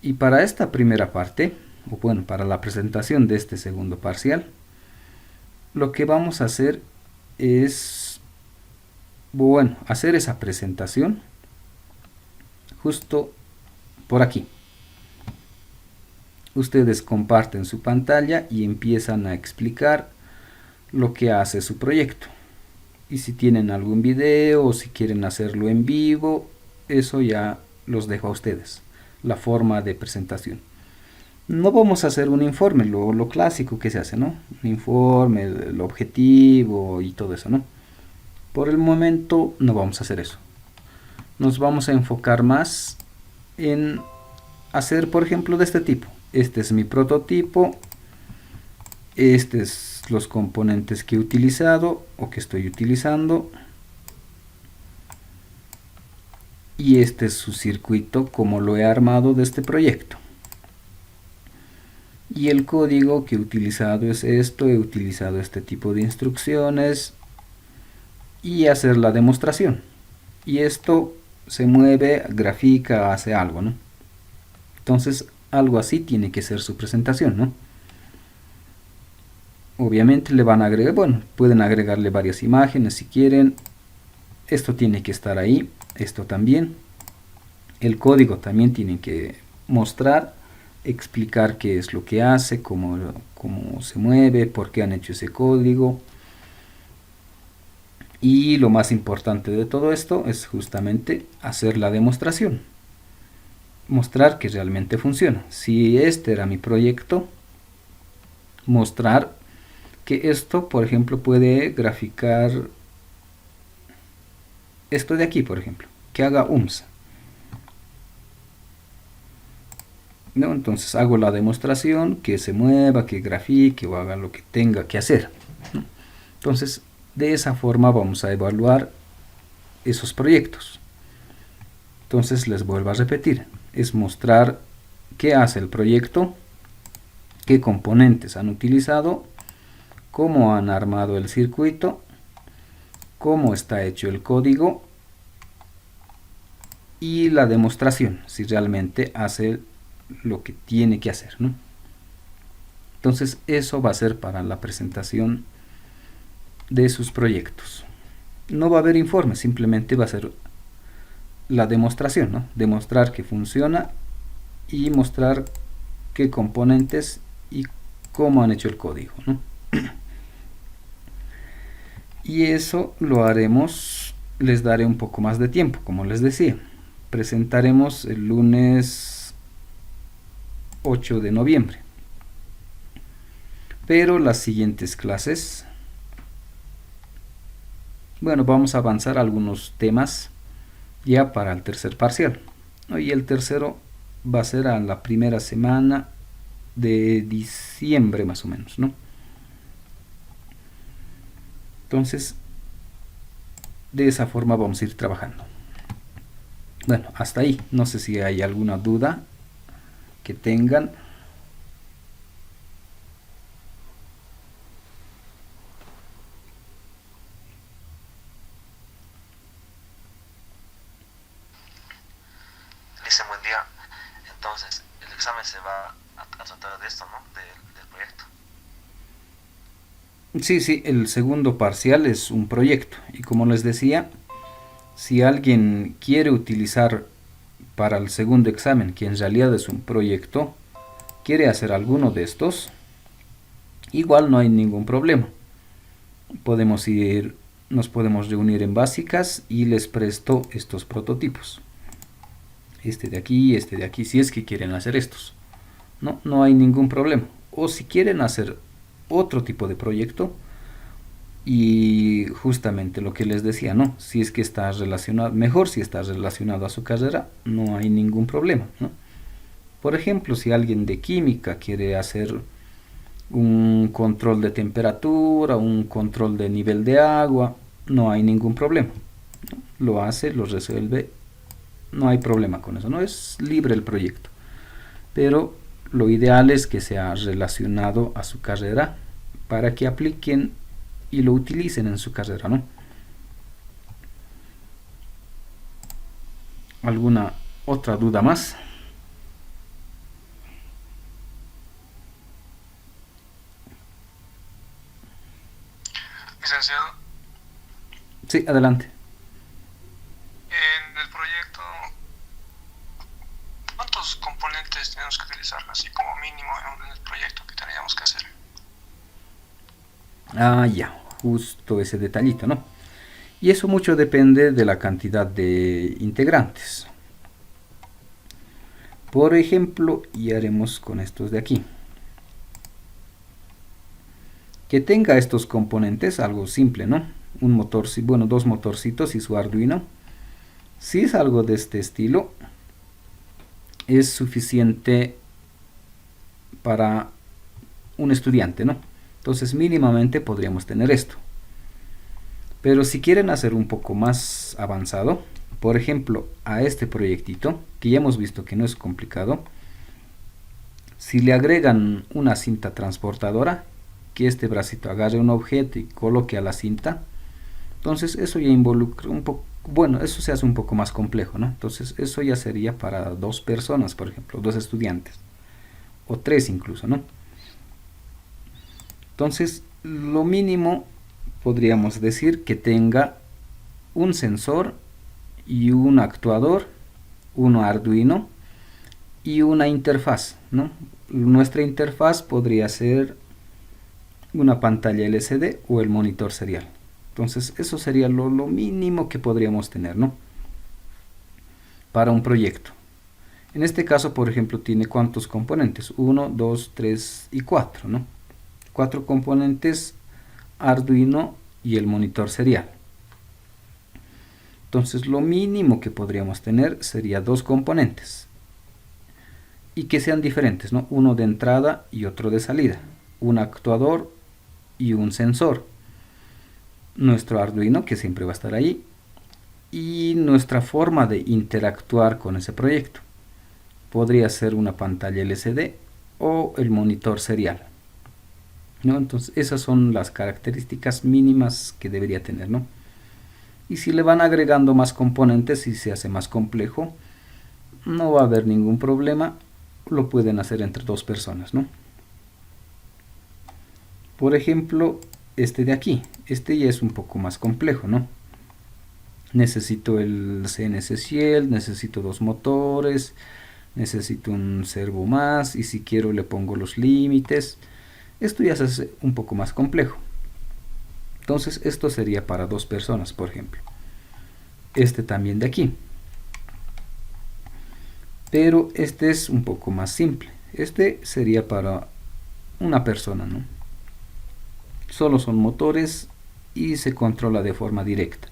[SPEAKER 1] Y para esta primera parte, o bueno, para la presentación de este segundo parcial, lo que vamos a hacer es, bueno, hacer esa presentación justo por aquí. Ustedes comparten su pantalla y empiezan a explicar lo que hace su proyecto. Y si tienen algún video o si quieren hacerlo en vivo, eso ya los dejo a ustedes, la forma de presentación. No vamos a hacer un informe, lo clásico que se hace, ¿no? Un informe, el objetivo y todo eso, ¿no? Por el momento no vamos a hacer eso. Nos vamos a enfocar más en hacer, por ejemplo, de este tipo. Este es mi prototipo. Estos son los componentes que he utilizado o que estoy utilizando. Y este es su circuito como lo he armado de este proyecto. Y el código que he utilizado es esto, he utilizado este tipo de instrucciones y hacer la demostración. Y esto se mueve, grafica, hace algo, ¿no? Entonces, algo así tiene que ser su presentación, ¿no? Obviamente le van a agregar, bueno, pueden agregarle varias imágenes si quieren. Esto tiene que estar ahí, esto también. El código también tiene que mostrar, explicar qué es lo que hace, cómo se mueve, por qué han hecho ese código. Y lo más importante de todo esto es justamente hacer la demostración. Mostrar que realmente funciona. Si este era mi proyecto, mostrar que esto, por ejemplo, puede graficar esto de aquí, por ejemplo, que haga UMSA. ¿No? Entonces hago la demostración, que se mueva, que grafique o haga lo que tenga que hacer, ¿no? Entonces, de esa forma vamos a evaluar esos proyectos. Entonces, les vuelvo a repetir, es mostrar qué hace el proyecto, qué componentes han utilizado, cómo han armado el circuito, cómo está hecho el código y la demostración, si realmente hace lo que tiene que hacer, ¿no? Entonces eso va a ser para la presentación de sus proyectos. No va a haber informe, simplemente va a ser la demostración, ¿no? Demostrar que funciona y mostrar qué componentes y cómo han hecho el código, ¿no? Y eso lo haremos, les daré un poco más de tiempo, como les decía. Presentaremos el lunes 8 de noviembre. Pero las siguientes clases, bueno, vamos a avanzar algunos temas ya para el tercer parcial, ¿no? Y el tercero va a ser a la primera semana de diciembre más o menos, ¿no? Entonces, de esa forma vamos a ir trabajando. Bueno, hasta ahí. No sé si hay alguna duda que tengan.
[SPEAKER 2] Dice buen día. Entonces, el examen se va a tratar de esto, ¿no? Del proyecto.
[SPEAKER 1] Sí, sí, el segundo parcial es un proyecto. Y como les decía, si alguien quiere utilizar para el segundo examen, que en realidad es un proyecto, quiere hacer alguno de estos, igual no hay ningún problema. Nos podemos reunir en básicas y les presto estos prototipos. Este de aquí, si es que quieren hacer estos. No hay ningún problema. O si quieren hacer otro tipo de proyecto, y justamente lo que les decía, ¿no? Si es que está relacionado, mejor si está relacionado a su carrera, no hay ningún problema, ¿no? Por ejemplo, si alguien de química quiere hacer un control de temperatura, un control de nivel de agua, no hay ningún problema, ¿no? Lo hace, lo resuelve, no hay problema con eso, no es libre el proyecto, pero lo ideal es que sea relacionado a su carrera para que apliquen y lo utilicen en su carrera, ¿no? ¿Alguna otra duda más?
[SPEAKER 2] Licenciado,
[SPEAKER 1] Sí, adelante.
[SPEAKER 2] en el proyecto, ¿cuántos componentes tenemos que utilizar, así como mínimo en el proyecto que tendríamos que hacer?
[SPEAKER 1] Ah, ya, justo ese detallito, ¿no? Y eso mucho depende de la cantidad de integrantes. Por ejemplo, y haremos con estos de aquí. Que tenga estos componentes, algo simple, ¿no? Un motor, bueno, dos motorcitos y su Arduino. Si es algo de este estilo, es suficiente para un estudiante, ¿no? Entonces mínimamente podríamos tener esto. Pero si quieren hacer un poco más avanzado, por ejemplo, a este proyectito, que ya hemos visto que no es complicado, si le agregan una cinta transportadora, que este bracito agarre un objeto y coloque a la cinta, entonces eso ya involucra un poco, bueno, eso se hace un poco más complejo, ¿no? Entonces eso ya sería para dos personas, por ejemplo, dos estudiantes, o tres incluso, ¿no? Entonces, lo mínimo podríamos decir que tenga un sensor y un actuador, un Arduino y una interfaz, ¿no? Nuestra interfaz podría ser una pantalla LCD o el monitor serial. Entonces, eso sería lo mínimo que podríamos tener, ¿no? Para un proyecto. En este caso, por ejemplo, tiene ¿cuántos componentes? 1, 2, 3 y 4, ¿no? 4 componentes Arduino y el monitor serial. Entonces lo mínimo que podríamos tener sería dos componentes y que sean diferentes, ¿no? Uno de entrada y otro de salida, un actuador y un sensor, nuestro Arduino que siempre va a estar ahí y nuestra forma de interactuar con ese proyecto. Podría ser una pantalla LCD o el monitor serial, ¿no? Entonces esas son las características mínimas que debería tener, ¿no? Y si le van agregando más componentes y se hace más complejo, no va a haber ningún problema, lo pueden hacer entre dos personas, ¿no? Por ejemplo, este de aquí, este ya es un poco más complejo, ¿no? Necesito el CNC Shield, necesito dos motores, necesito un servo más y si quiero le pongo los límites. Esto ya se hace un poco más complejo. Entonces esto sería para dos personas, por ejemplo. Este también de aquí. Pero este es un poco más simple. Este sería para una persona, ¿no? Solo son motores y se controla de forma directa.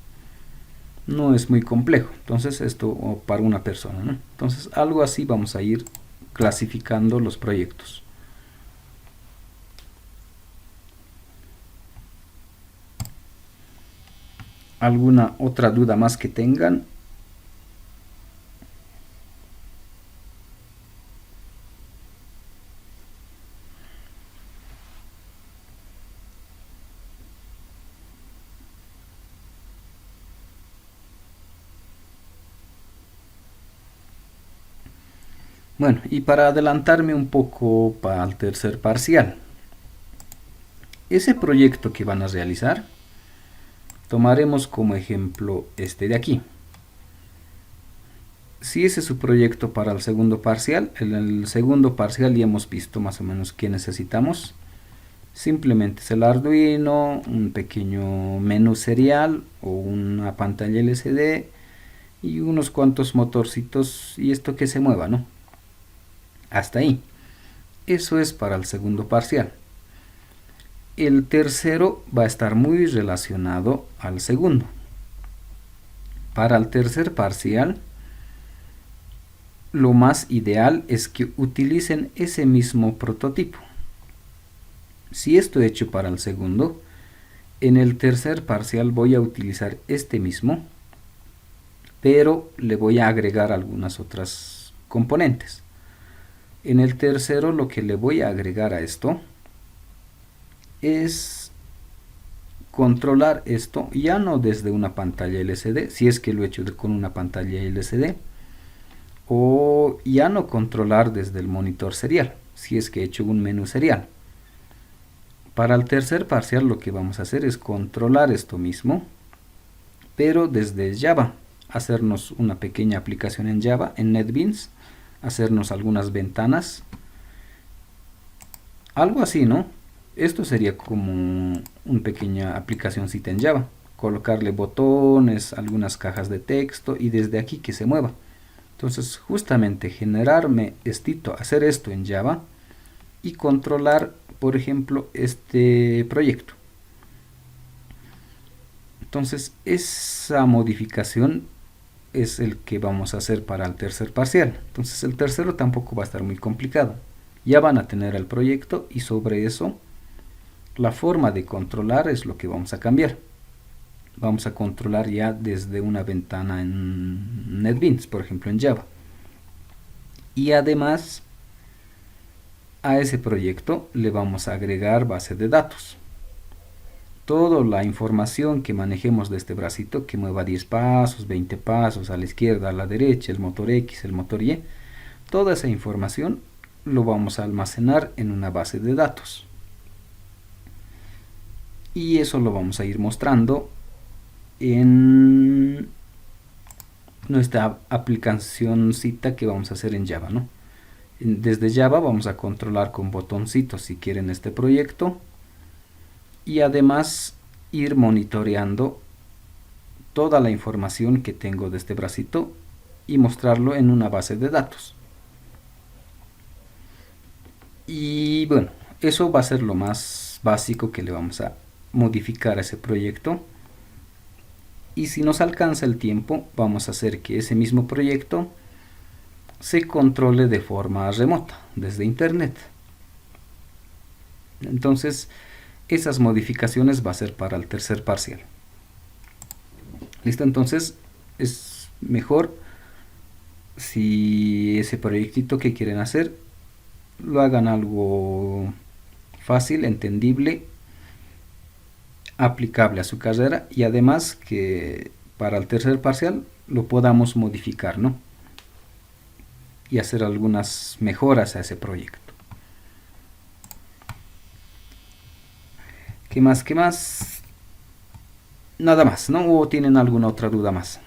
[SPEAKER 1] No es muy complejo. Entonces esto para una persona, ¿no? Entonces algo así vamos a ir clasificando los proyectos. ¿Alguna otra duda más que tengan? Bueno, y para adelantarme un poco para el tercer parcial, ese proyecto que van a realizar, tomaremos como ejemplo este de aquí. Si ese es su proyecto para el segundo parcial, en el segundo parcial ya hemos visto más o menos qué necesitamos. Simplemente es el Arduino, un pequeño menú serial o una pantalla LCD y unos cuantos motorcitos y esto que se mueva, ¿no? Hasta ahí. Eso es para el segundo parcial. El tercero va a estar muy relacionado al segundo. Para el tercer parcial, lo más ideal es que utilicen ese mismo prototipo. Si esto he hecho para el segundo, en el tercer parcial voy a utilizar este mismo, pero le voy a agregar algunas otras componentes. En el tercero lo que le voy a agregar a esto es controlar esto ya no desde una pantalla LCD, si es que lo he hecho con una pantalla LCD, o ya no controlar desde el monitor serial, si es que he hecho un menú serial. Para el tercer parcial lo que vamos a hacer es controlar esto mismo, pero desde Java, hacernos una pequeña aplicación en Java, en NetBeans, hacernos algunas ventanas, algo así, ¿no? Esto sería como una pequeña aplicacióncita en Java, colocarle botones, algunas cajas de texto y desde aquí que se mueva. Entonces justamente generarme hacer esto en Java y controlar, por ejemplo, este proyecto. Entonces esa modificación es el que vamos a hacer para el tercer parcial. Entonces el tercero tampoco va a estar muy complicado. Ya van a tener el proyecto y sobre eso la forma de controlar es lo que vamos a cambiar. Vamos a controlar ya desde una ventana en NetBeans, por ejemplo en Java. Y además a ese proyecto le vamos a agregar base de datos. Toda la información que manejemos de este bracito, que mueva 10 pasos, 20 pasos, a la izquierda, a la derecha, el motor X, el motor Y, toda esa información lo vamos a almacenar en una base de datos. Y eso lo vamos a ir mostrando en nuestra aplicacióncita que vamos a hacer en Java, ¿no? Desde Java vamos a controlar con botoncitos si quieren este proyecto y además ir monitoreando toda la información que tengo de este bracito y mostrarlo en una base de datos. Y bueno, eso va a ser lo más básico que le vamos a modificar a ese proyecto. Y si nos alcanza el tiempo, vamos a hacer que ese mismo proyecto se controle de forma remota, desde internet. Entonces, esas modificaciones va a ser para el tercer parcial. ¿Listo? Entonces, es mejor si ese proyectito que quieren hacer lo hagan algo fácil, entendible, aplicable a su carrera y además que para el tercer parcial lo podamos modificar, ¿no? Y hacer algunas mejoras a ese proyecto. ¿Qué más? ¿Qué más? Nada más, ¿no? ¿O tienen alguna otra duda más?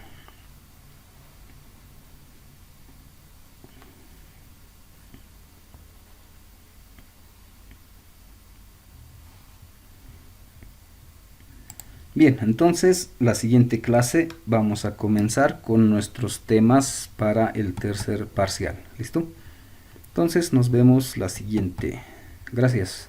[SPEAKER 1] Bien, entonces la siguiente clase vamos a comenzar con nuestros temas para el tercer parcial. ¿Listo? Entonces nos vemos la siguiente. Gracias.